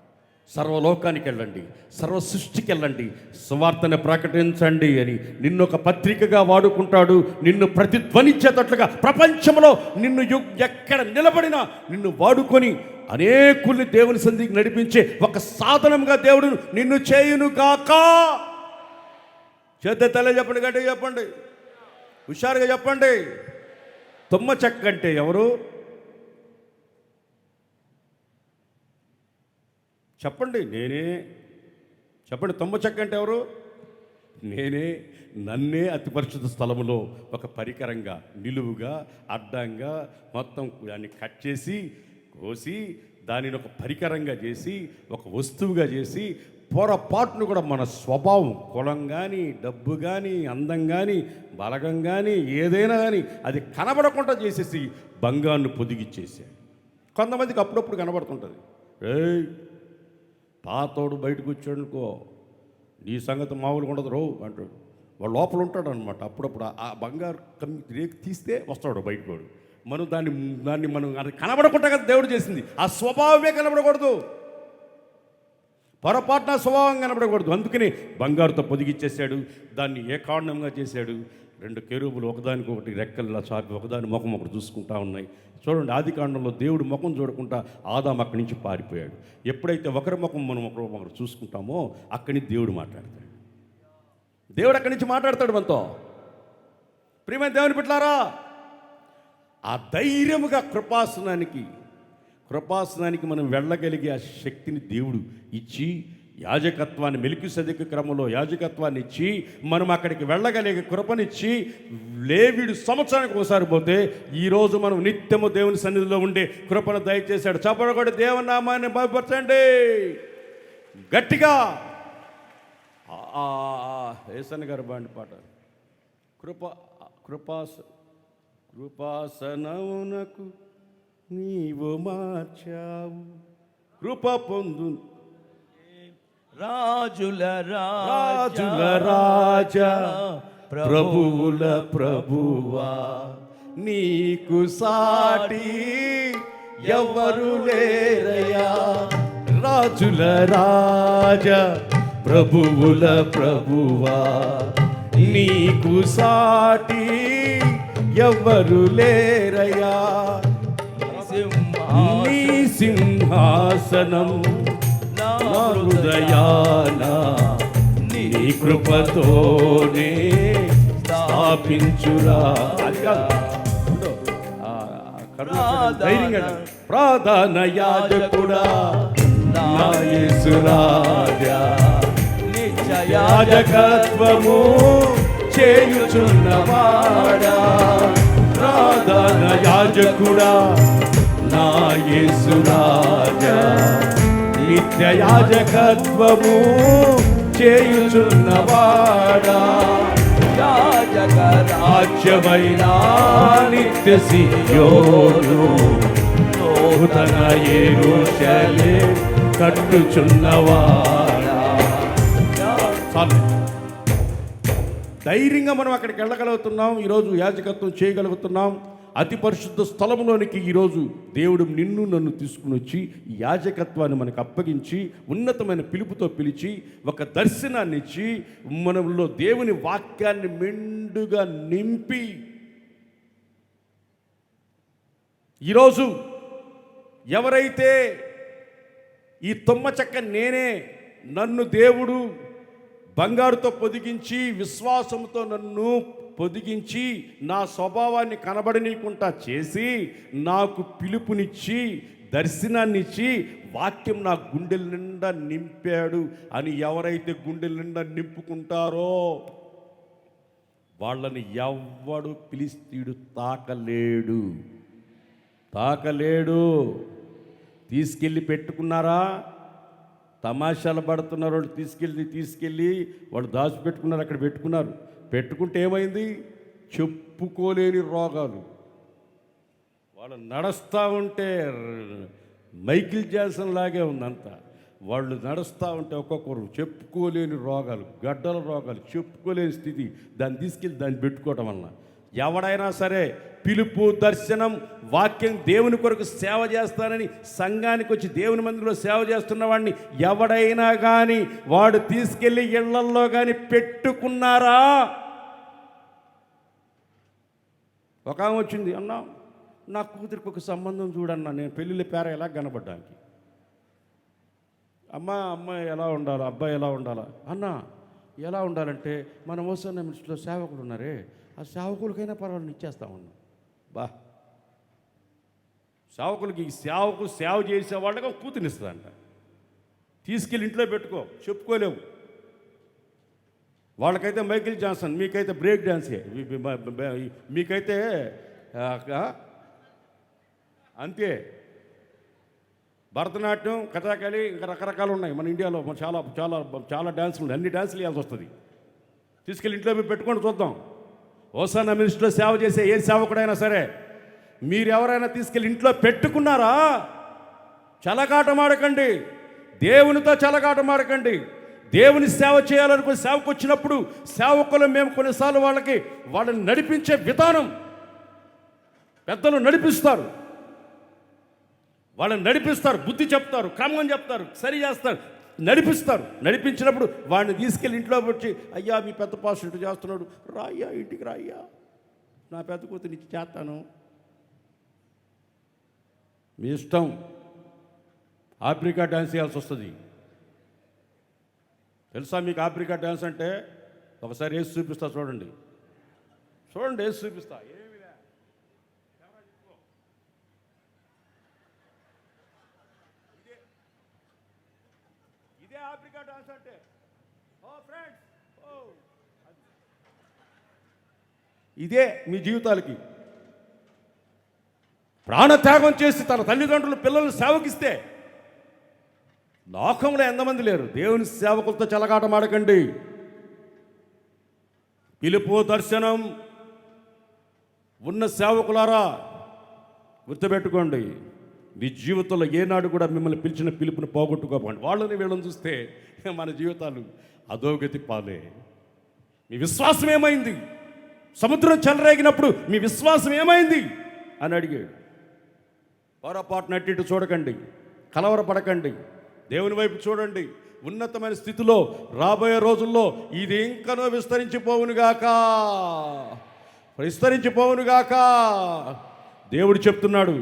సర్వలోకానికి వెళ్ళండి, సర్వ సృష్టికి వెళ్ళండి, సువార్తను ప్రకటించండి అని నిన్ను ఒక పత్రికగా వాడుకుంటాడు. నిన్ను ప్రతిధ్వనించేటట్లుగా ప్రపంచంలో నిన్ను ఎక్కడ నిలబడినా నిన్ను వాడుకొని అనేకుల్ని దేవుని సన్నిధికి నడిపించే ఒక సాధనంగా దేవుడు నిన్ను చేయునుగాక. చేత తల చెప్పండి, గట్టిగా చెప్పండి, హుషారుగా చెప్పండి. తుమ్మ చెక్క అంటే ఎవరు చెప్పండి? నేనే. చెప్పండి, తుమ్మ చెక్క అంటే ఎవరు? నేనే. నన్నే అతి పరిశుద్ధ స్థలములో ఒక పరికరంగా, నిలువుగా, అడ్డంగా మొత్తం దాన్ని కట్ చేసి, కోసి, దానిని ఒక పరికరంగా చేసి, ఒక వస్తువుగా చేసి, పొరపాటును కూడా మన స్వభావం, కులం కానీ, డబ్బు కానీ, అందం కానీ, బలగం కానీ, ఏదైనా కానీ అది కనబడకుండా చేసేసి బంగాన్ని పొదిగిచ్చేసాడు. కొంతమందికి అప్పుడప్పుడు కనబడుతుంటుంది, ఏయ్ పాతోడు బయటకు వచ్చాడుకో నీ సంగతి మామూలుగా ఉండదు రో అంటాడు. వాడు లోపల ఉంటాడు అనమాట. అప్పుడప్పుడు ఆ బంగారు రేకు తీస్తే వస్తాడు బయటకు. మనం దాన్ని మనం అది కనబడకుండా కదా దేవుడు చేసింది. ఆ స్వభావమే కనబడకూడదు, పొరపాటున స్వభావం కనబడకూడదు. అందుకని బంగారుతో పొదిగిచ్చేసాడు. దాన్ని ఏకాండంగా చేశాడు. 2 కెరూబులు ఒకదానికొకటి రెక్కల్లా చాపి ఒకదాని ముఖం ఒకటి చూసుకుంటా ఉన్నాయి. చూడండి, ఆది కాండంలో దేవుడు ముఖం చూడకుండా ఆదాము అక్కడి నుంచి పారిపోయాడు. ఎప్పుడైతే ఒకరి ముఖం మనం ఒకరు చూసుకుంటామో అక్కడి నుంచి దేవుడు మాట్లాడతాడు. దేవుడు అక్కడి నుంచి మాట్లాడతాడు మనతో. ప్రియమైన దేవుని బిడ్డలారా, ఆ ధైర్యముగా కృపాసనానికి మనం వెళ్ళగలిగే ఆ శక్తిని దేవుడు ఇచ్చి, యాజకత్వాన్ని మెల్కీసెదెకు క్రమంలో యాజకత్వాన్ని ఇచ్చి, మనం అక్కడికి వెళ్ళగలిగే కృపనిచ్చి, లేవీడు సంవత్సరానికి ఒకసారి పోతే ఈరోజు మనం నిత్యము దేవుని సన్నిధిలో ఉండే కృపను దయచేశాడు. చప్పడగొడి దేవుని నామాన్ని బలపరచండి గట్టిగా. ఏసన్న గారు బాండి పాట, కృపాసనమునకు నీవు మార్చావు, కృప పొందు రాజుల రాజుల రాజా ప్రభువుల ప్రభువా నీకు సాటి ఎవరు లేరయ్యా. రాజుల రాజా ప్రభువుల ప్రభువా నీకు సాటి ఎవరు లేరయ్యా. నీ సింహాసనం నా హృదయాన నీ కృపతోనే స్థాపించురా. ధైర్యంగా ప్రధాన యాజకుడా నా యేసు రాజా యాజకత్వము చేయుచున్నవాడా. ప్రధాన యాజకుడా నా యేసు రాజా నిత్య యాజకత్వము చేయుచున్నవాడా. యాజక రాజ్యమైన నిత్య సియోను నూతన యెరూషలేము కట్టుచున్నవాడా. ధైర్యంగా మనం అక్కడికి వెళ్ళగలుగుతున్నాం. ఈరోజు యాజకత్వం చేయగలుగుతున్నాం. అతి పరిశుద్ధ స్థలంలోనికి ఈరోజు దేవుడు నిన్ను నన్ను తీసుకుని వచ్చి ఈ యాజకత్వాన్ని మనకు అప్పగించి ఉన్నతమైన పిలుపుతో పిలిచి ఒక దర్శనాన్ని ఇచ్చి మనలో దేవుని వాక్యాన్ని మెండుగా నింపి ఈరోజు ఎవరైతే ఈ తుమ్మ చెక్క నేనే, నన్ను దేవుడు బంగారుతో పొదిగించి విశ్వాసంతో నన్ను పొదిగించి నా స్వభావాన్ని కనబడనీయకుండా చేసి నాకు పిలుపునిచ్చి దర్శనాన్ని ఇచ్చి వాక్యం నా గుండెల నిండా నింపాడు అని ఎవరైతే గుండెల నిండా నింపుకుంటారో వాళ్ళని ఎవ్వడు ఫిలిష్తీయుడు తాకలేడు. తీసుకెళ్ళి పెట్టుకున్నారా? తమాషాలు పడుతున్నారు వాళ్ళు. తీసుకెళ్ళి వాళ్ళు దాచిపెట్టుకున్నారు, అక్కడ పెట్టుకున్నారు. పెట్టుకుంటే ఏమైంది? చెప్పుకోలేని రోగాలు. వాళ్ళు నడుస్తూ ఉంటే మైకిల్ జాక్సన్ లాగే ఉందంతా. వాళ్ళు నడుస్తూ ఉంటే ఒక్కొక్కరు చెప్పుకోలేని రోగాలు, గడ్డల రోగాలు, చెప్పుకోలేని స్థితి. దాన్ని తీసుకెళ్ళి దాన్ని పెట్టుకోవటం వలన ఎవడైనా సరే పిలుపు, దర్శనం, వాక్యం, దేవుని కొరకు సేవ చేస్తానని సంఘానికి వచ్చి దేవుని మందిరంలో సేవ చేస్తున్న వాడిని ఎవడైనా కానీ వాడు తీసుకెళ్ళి ఇళ్లల్లో కానీ పెట్టుకున్నారా? ఒక ఆమె వచ్చింది, అన్నా నా కూతురికి ఒక సంబంధం చూడన్నా, నేను పెళ్ళిళ్ళ పేర ఎలా కనబడ్డానికి. అమ్మాయి ఎలా ఉండాలా, అబ్బాయి ఎలా ఉండాలా? అన్నా ఎలా ఉండాలంటే మన ఓసన్న మినిస్టర్లో సేవకులు ఉన్నారే, ఆ సేవకులకైనా పర్వాలేదు ఇచ్చేస్తా ఉన్నాం. బా, సేవకులకి సేవ చేసే వాళ్ళకి కూతునిస్తుందంట. తీసుకెళ్ళి ఇంట్లో పెట్టుకో, చెప్పుకోలేవు. వాళ్ళకైతే మైకిల్ జాక్సన్, మీకైతే బ్రేక్ డ్యాన్సే, మీకైతే అంతే. భరతనాట్యం, కథాకళి, ఇంకా రకరకాలు ఉన్నాయి మన ఇండియాలో. చాలా చాలా చాలా డ్యాన్సులు ఉన్నాయి. అన్ని డ్యాన్సులు వేయాల్సి వస్తుంది. తీసుకెళ్ళి ఇంట్లో పెట్టుకొని చూద్దాం. ఓసానా మినిస్టర్లో సేవ చేసే ఏ సేవకుడైనా సరే మీరు ఎవరైనా తీసుకెళ్ళి ఇంట్లో పెట్టుకున్నారా? చలగాటమాడకండి, దేవునితో చలగాటమాడకండి. దేవుని సేవ చేయాలనుకుని సేవకు వచ్చినప్పుడు సేవకులు మేము కొన్నిసార్లు వాళ్ళని నడిపించే విధానం పెద్దలు నడిపిస్తారు. వాళ్ళని నడిపిస్తారు, బుద్ధి చెప్తారు, క్రమం చెప్తారు, సరి చేస్తారు, నడిపిస్తారు. నడిపించినప్పుడు వాడిని తీసుకెళ్ళి ఇంట్లో వచ్చి, అయ్యా మీ పెద్ద పాస్టర్ ఇటు చేస్తున్నాడు, రాయ్యా ఇంటికి రాయ్యా, నా పెద్ద కూతురు ఇచ్చి చేస్తాను. మీ ఇష్టం. ఆఫ్రికా డ్యాన్స్ చేయాల్సి వస్తుంది. తెలుసా మీకు ఆఫ్రికా డ్యాన్స్ అంటే? ఒకసారి వేసి చూపిస్తా, చూడండి. వేసి చూపిస్తా. ఇదే ఆఫ్రికా డ్యాన్స్ అంటే. ఓ ఫ్రెండ్స్, ఇదే మీ జీవితాలకి. ప్రాణత్యాగం చేసి తన తల్లిదండ్రులు పిల్లల్ని సేవకిస్తే లోకంలో ఎంతమంది లేరు. దేవుని సేవకులతో చెలగాటమాడకండి. పిలుపు, దర్శనం ఉన్న సేవకులారా గుర్తుపెట్టుకోండి, మీ జీవితంలో ఏనాడు కూడా మిమ్మల్ని పిలిచిన పిలుపుని పోగొట్టుకోకండి. వాళ్ళని వీళ్ళని చూస్తే మన జీవితాలు అధోగతి పాలే. మీ విశ్వాసం ఏమైంది? సముద్రం చెలరేగినప్పుడు మీ విశ్వాసం ఏమైంది అని అడిగాడు. పొరపాటున అటు ఇటు చూడకండి, కలవరపడకండి, దేవుని వైపు చూడండి. ఉన్నతమైన స్థితిలో రాబోయే రోజుల్లో ఇది ఇంకనో విస్తరించిపోవునుగాక. దేవుడు చెప్తున్నాడు,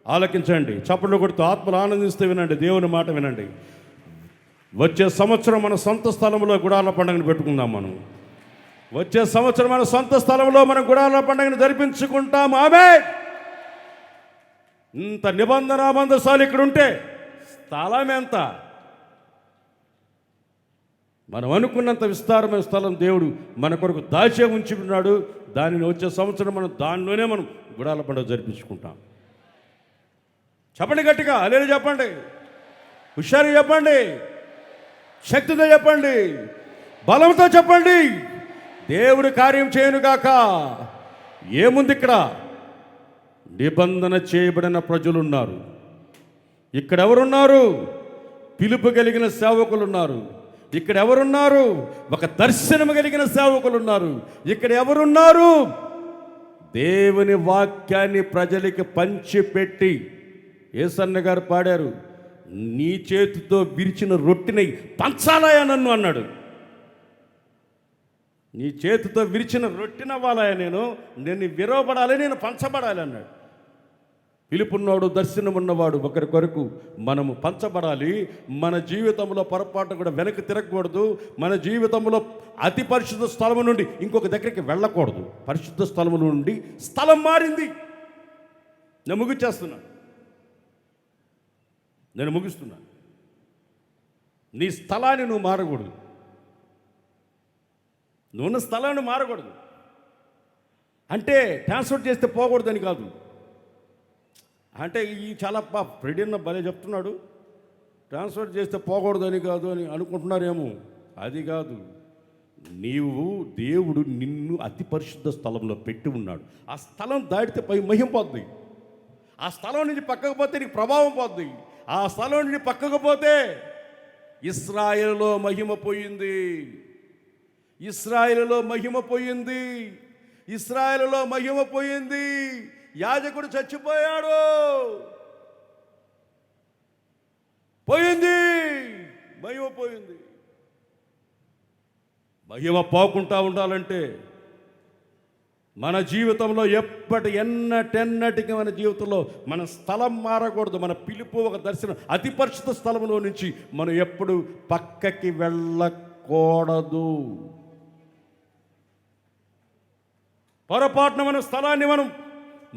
ఆలకించండి. చప్పట్లు కొడుతూ ఆత్మలు ఆనందిస్తూ వినండి, దేవుని మాట వినండి. వచ్చే సంవత్సరం మన సొంత స్థలంలో గుడాల పండుగను పెట్టుకుందాం. వచ్చే సంవత్సరం మన సొంత స్థలంలో మనం గుడాల పండుగను జరిపించుకుంటాం. ఆమేన్. ఇంత నిబంధన మందసాలు ఇక్కడ ఉంటే స్థలం ఎంత? మనం అనుకున్నంత విస్తారమైన స్థలం దేవుడు మన కొరకు దాచే ఉంచి ఉన్నాడు. దానిని వచ్చే సంవత్సరం మనం దానిలోనే మనం గుడాల పండుగ జరిపించుకుంటాం. చెప్పండి గట్టిగా, హల్లెలూయా చెప్పండి, హుషారు చెప్పండి, శక్తితో చెప్పండి, బలంతో చెప్పండి. దేవుడు కార్యం చేయనుగాక. ఏముంది ఇక్కడ? నిబంధన చేయబడిన ప్రజలున్నారు. ఇక్కడ ఎవరున్నారు? పిలుపు కలిగిన సేవకులు ఉన్నారు. ఇక్కడ ఎవరున్నారు? ఒక దర్శనం కలిగిన సేవకులు ఉన్నారు. ఇక్కడ ఎవరున్నారు? దేవుని వాక్యాన్ని ప్రజలకి పంచిపెట్టి, యేసన్న గారు పాడారు, నీ చేతితో విరిచిన రొట్టెని పంచాలయా నన్ను అన్నాడు. నీ చేతితో విరిచిన రొట్టెనవ్వాలయా నేను విరవబడాలి, నేను పంచబడాలి అన్నాడు. పిలుపున్నవాడు, దర్శనం ఉన్నవాడు ఒకరి కొరకు మనము పంచబడాలి. మన జీవితంలో పొరపాటు కూడా వెనక్కి తిరగకూడదు. మన జీవితంలో అతి పరిశుద్ధ స్థలము నుండి ఇంకొక దగ్గరికి వెళ్ళకూడదు. పరిశుద్ధ స్థలము నుండి స్థలం మారింది. నేను ముగిస్తున్నాను. నీ స్థలాన్ని నువ్వు మారకూడదు. నువ్వున్న స్థలాన్ని మారకూడదు అంటే ట్రాన్స్ఫర్ చేస్తే పోకూడదని కాదు. అంటే ఈ చాలా ఫ్రెడిన్న భలే చెప్తున్నాడు, ట్రాన్స్ఫర్ చేస్తే పోకూడదని కాదు అని అనుకుంటున్నారేమో. అది కాదు. దేవుడు నిన్ను అతి పరిశుద్ధ స్థలంలో పెట్టి ఉన్నాడు. ఆ స్థలం దాటితే పై మహిమ పోద్ది. ఆ స్థలం నుంచి పక్కకు పోతే నీకు ప్రభావం పోద్ది. ఆ స్థలం నుండి పక్కకు పోతే ఇశ్రాయేలులో మహిమ పోయింది. ఇశ్రాయేలులో మహిమ పోయింది. యాజకుడు చచ్చిపోయాడు, మహిమ పోయింది. మహిమ పోకుండా ఉండాలంటే మన జీవితంలో ఎన్నటికి మన జీవితంలో మన స్థలం మారకూడదు. మన పిలుపు ఒక దర్శనం. అతి పరిశుద్ధ స్థలంలో నుంచి మనం ఎప్పుడు పక్కకి వెళ్ళకూడదు. పొరపాటున మన స్థలాన్ని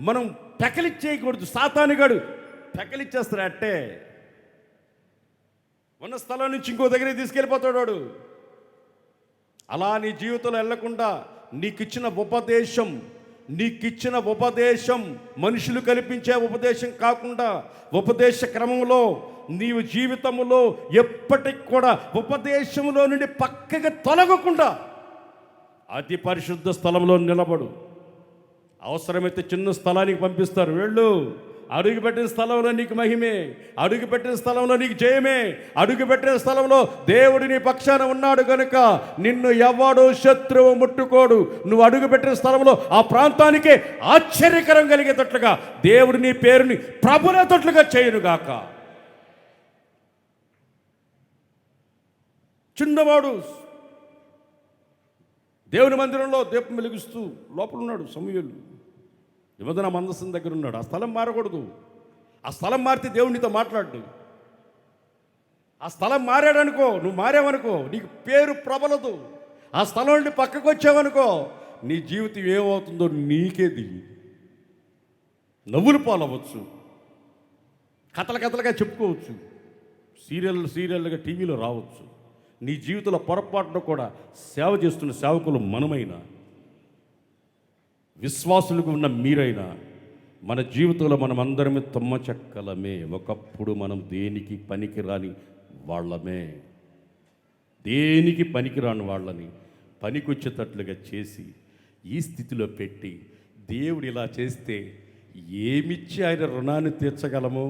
మనం పెకలిచ్చేయకూడదు. సాతానుగాడు పెకలిచ్చేస్తాడు. అట్టే ఉన్న స్థలం నుంచి ఇంకో దగ్గరికి తీసుకెళ్ళిపోతాడు వాడు. అలా నీ జీవితంలో వెళ్లకుండా నీకిచ్చిన ఉపదేశం మనుషులు కల్పించే ఉపదేశం కాకుండా, ఉపదేశ క్రమంలో నీవు జీవితంలో ఎప్పటికి కూడా ఉపదేశంలో నుండి పక్కగా తొలగకుండా అతి పరిశుద్ధ స్థలంలో నిలబడు. అవసరమైతే చిన్న స్థలానికి పంపిస్తారు, వెళ్ళు. అడుగుపెట్టిన స్థలంలో నీకు మహిమే, అడుగుపెట్టిన స్థలంలో నీకు జయమే. అడుగుపెట్టిన స్థలంలో దేవుడు నీ పక్షాన ఉన్నాడు కనుక నిన్ను ఎవడు శత్రువు ముట్టుకోడు. నువ్వు అడుగుపెట్టిన స్థలంలో ఆ ప్రాంతానికే ఆశ్చర్యకరం కలిగేటట్లుగా దేవుడు నీ పేరుని ప్రభునేటట్లుగా చేయునుగాక. చిన్నవాడు దేవుని మందిరంలో దీపం వెలిగిస్తూ లోపల ఉన్నాడు సమూయేలు. నిబంధన మందసం దగ్గర ఉన్నాడు. ఆ స్థలం మారకూడదు. ఆ స్థలం మారితే దేవుడు నీతో మాట్లాడు. ఆ స్థలం మారాడనుకో, నువ్వు మారావనుకో, నీకు పేరు ప్రబలదు. ఆ స్థలం నుండి పక్కకు వచ్చావనుకో, నీ జీవితం ఏమవుతుందో నీకేది. నవ్వులు పాలవచ్చు, కథలుగా చెప్పుకోవచ్చు, సీరియల్గా టీవీలో రావచ్చు. నీ జీవితంలో పొరపాటున కూడా సేవ చేస్తున్న సేవకులు మనమైనా, విశ్వాసులకు ఉన్న మీరైనా, మన జీవితంలో మనం అందరమే తమ్మ చెక్కలమే. ఒకప్పుడు మనం దేనికి పనికిరాని వాళ్ళమే. దేనికి పనికిరాని వాళ్ళని పనికొచ్చేటట్లుగా చేసి ఈ స్థితిలో పెట్టి, దేవుడు ఇలా చేస్తే ఏమిచ్చి ఆయన రుణాన్ని తీర్చగలము?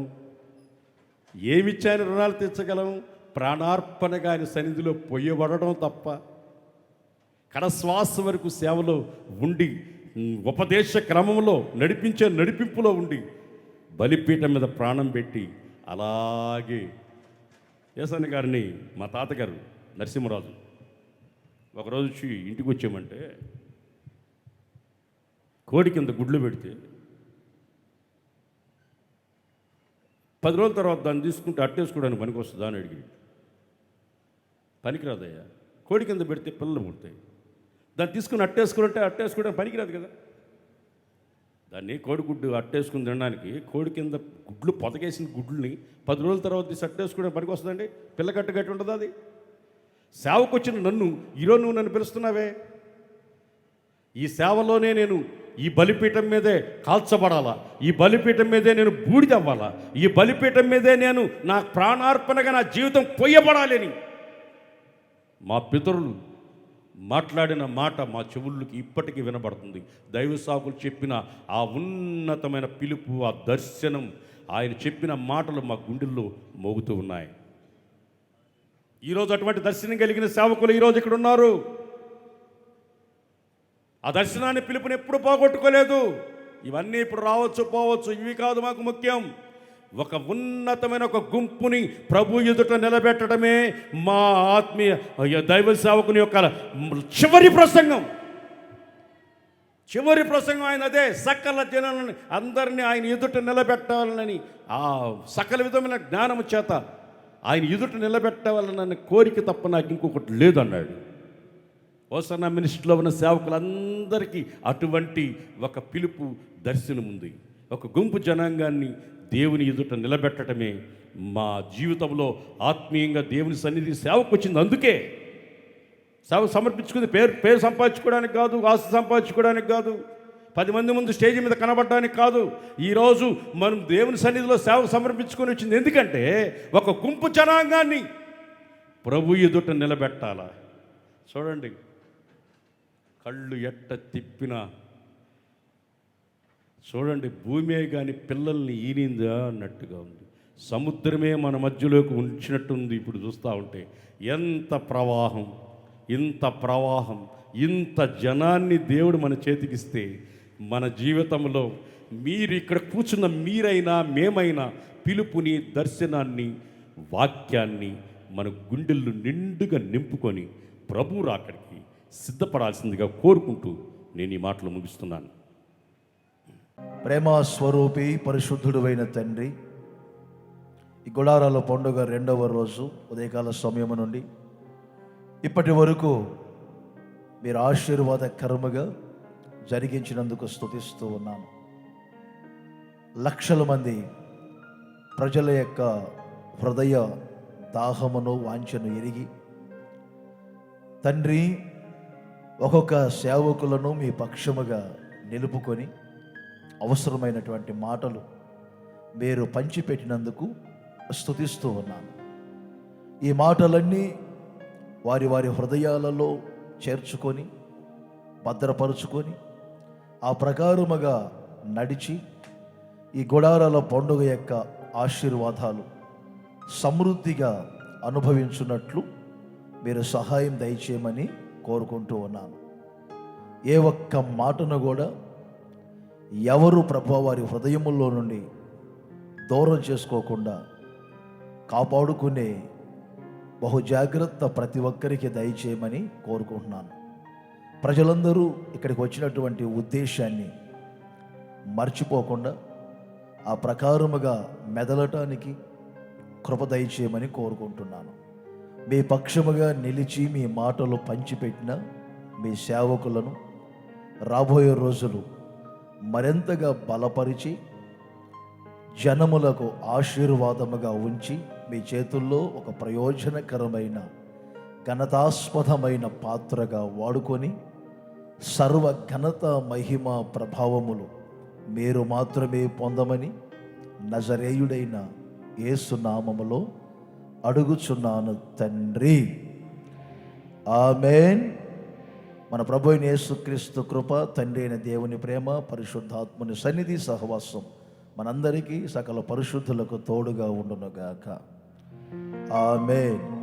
ఏమిచ్చి ఆయన రుణాలు తీర్చగలము? ప్రాణార్పణగా ఆయన సన్నిధిలో పొయ్యబడడం తప్ప. కడశ్వాస వరకు సేవలో ఉండి, ఉపదేశ క్రమంలో నడిపింపులో ఉండి, బలిపీఠం మీద ప్రాణం పెట్టి అలాగే యేసన్న గారిని మా తాతగారు నరసింహరాజు ఒకరోజు వచ్చి ఇంటికి వచ్చామంటే కోడి కింద గుడ్లు పెడితే 10 రోజుల తర్వాత దాన్ని తీసుకుంటే అట్టేసుకోవడానికి పనికి వస్తుందా అని అడిగి. పనికిరాదయ్యా, కోడి కింద పెడితే పిల్లలు పుడతాయి. దాన్ని తీసుకుని అట్టేసుకోవడానికి పనికిరాదు కదా. దాన్ని కోడిగుడ్డు అట్టేసుకుని తినడానికి కోడి కింద గుడ్లు పొతకేసిన గుడ్లని 10 రోజుల తర్వాత తీసి అట్టేసుకోవడానికి పనికి వస్తుందండి? పిల్లకట్టు గట్టి ఉంటుంది అది. సేవకు వచ్చిన నన్ను ఈరోజు నువ్వు నన్ను పిలుస్తున్నావే, ఈ సేవలోనే నేను ఈ బలిపీఠం మీదే కాల్చబడాలా, ఈ బలిపీఠం మీదే నేను బూడిదవ్వాలా, ఈ బలిపీఠం మీదే నేను నా ప్రాణార్పణగా నా జీవితం పొయ్యబడాలని మా పితరులు మాట్లాడిన మాట మా చెవుళ్ళకి ఇప్పటికీ వినబడుతుంది. దైవ సాకులు చెప్పిన ఆ ఉన్నతమైన పిలుపు, ఆ దర్శనం, ఆయన చెప్పిన మాటలు మా గుండెల్లో మోగుతూ ఉన్నాయి. ఈరోజు అటువంటి దర్శనం కలిగిన సేవకులు ఈరోజు ఇక్కడ ఉన్నారు. ఆ దర్శనాన్ని, పిలుపుని ఎప్పుడు పోగొట్టుకోలేదు. ఇవన్నీ ఇప్పుడు రావచ్చు పోవచ్చు, ఇవి కాదు మాకు ముఖ్యం. ఒక ఉన్నతమైన ఒక గుంపుని ప్రభు ఎదుట నిలబెట్టడమే మా ఆత్మీయ దైవ సేవకుని యొక్క చివరి ప్రసంగం. ఆయన అదే, సకల జనాలను అందరినీ ఆయన ఎదుట నిలబెట్టాలని, ఆ సకల విధమైన జ్ఞానము చేత ఆయన ఎదుట నిలబెట్టాలన్న కోరిక తప్ప నాకు ఇంకొకటి లేదన్నాడు. హోసన్న మినిస్ట్రీలో ఉన్న సేవకులందరికీ అటువంటి ఒక పిలుపు, దర్శనం ఉంది. ఒక గుంపు జనాంగాన్ని దేవుని ఎదుట నిలబెట్టడమే మా జీవితంలో ఆత్మీయంగా దేవుని సన్నిధి సేవకు వచ్చింది. అందుకే సేవ సమర్పించుకుంది పేరు సంపాదించుకోవడానికి కాదు, ఆస్తి సంపాదించుకోవడానికి కాదు, 10 మంది ముందు స్టేజ్ మీద కనబడడానికి కాదు. ఈరోజు మనం దేవుని సన్నిధిలో సేవ సమర్పించుకొని వచ్చింది ఎందుకంటే ఒక గుంపు జనాంగాన్ని ప్రభు ఎదుట నిలబెట్టాలా. చూడండి, కళ్ళు ఎట్ట తిప్పినా చూడండి, భూమే కానీ పిల్లల్ని ఈనిందా అన్నట్టుగా ఉంది. సముద్రమే మన మధ్యలోకి ఉంచినట్టుంది. ఇప్పుడు చూస్తూ ఉంటే ఎంత ప్రవాహం, ఇంత జనాన్ని దేవుడు మన చేతికిస్తే మన జీవితంలో మీరు ఇక్కడ కూర్చున్న మీరైనా మేమైనా పిలుపుని, దర్శనాన్ని, వాక్యాన్ని మన గుండెల్లో నిండుగా నింపుకొని ప్రభు రాకడికి సిద్ధపడాల్సిందిగా కోరుకుంటూ నేను ఈ మాటలు ముగిస్తున్నాను. ప్రేమ స్వరూపి పరిశుద్ధుడు అయిన తండ్రి, ఈ గుడారాల పండుగ 2వ రోజు ఉదయకాల సమయం నుండి ఇప్పటి వరకు మీరు ఆశీర్వాదకరముగా జరిగించినందుకు స్తుతిస్తూ ఉన్నాను. లక్షల మంది ప్రజల యొక్క హృదయ దాహమును, వాంఛను ఎరిగి తండ్రి ఒక్కొక్క సేవకులను మీ పక్షముగా నిలుపుకొని అవసరమైనటువంటి మాటలు మీరు పంచిపెట్టినందుకు స్తుతిస్తూ ఉన్నాను. ఈ మాటలన్నీ వారి హృదయాలలో చేర్చుకొని భద్రపరుచుకొని ఆ ప్రకారముగా నడిచి ఈ గుడారాల పండుగ యొక్క ఆశీర్వాదాలు సమృద్ధిగా అనుభవించున్నట్లు మీరు సహాయం దయచేయమని కోరుకుంటూ ఉన్నాను. ఏ ఒక్క మాటను కూడా ఎవరు ప్రభు వారి హృదయముల్లో నుండి దూరం చేసుకోకుండా కాపాడుకునే బహు జాగ్రత్త ప్రతి ఒక్కరికి దయచేయమని కోరుకుంటున్నాను. ప్రజలందరూ ఇక్కడికి వచ్చినటువంటి ఉద్దేశాన్ని మర్చిపోకుండా ఆ ప్రకారముగా మెదలటానికి కృప దయచేయమని కోరుకుంటున్నాను. మీ పక్షముగా నిలిచి మీ మాటలు పంచిపెట్టిన మీ సేవకులను రాబోయే రోజులు మరింతగా బలపరిచి జనములకు ఆశీర్వాదముగా ఉంచి మీ చేతుల్లో ఒక ప్రయోజనకరమైన ఘనతాస్పదమైన పాత్రగా వాడుకొని సర్వ ఘనత, మహిమ, ప్రభావములు మీరు మాత్రమే పొందమని నజరేయుడైన యేసు నామములో అడుగుచున్నాను తండ్రి. ఆమేన్, మన ప్రభు అయిన యేసుక్రీస్తు కృప, తండ్రి అయిన దేవుని ప్రేమ, పరిశుద్ధాత్ముని సన్నిధి సహవాసం మనందరికీ సకల పరిశుద్ధులకు తోడుగా ఉండునుగాక. ఆమేన్.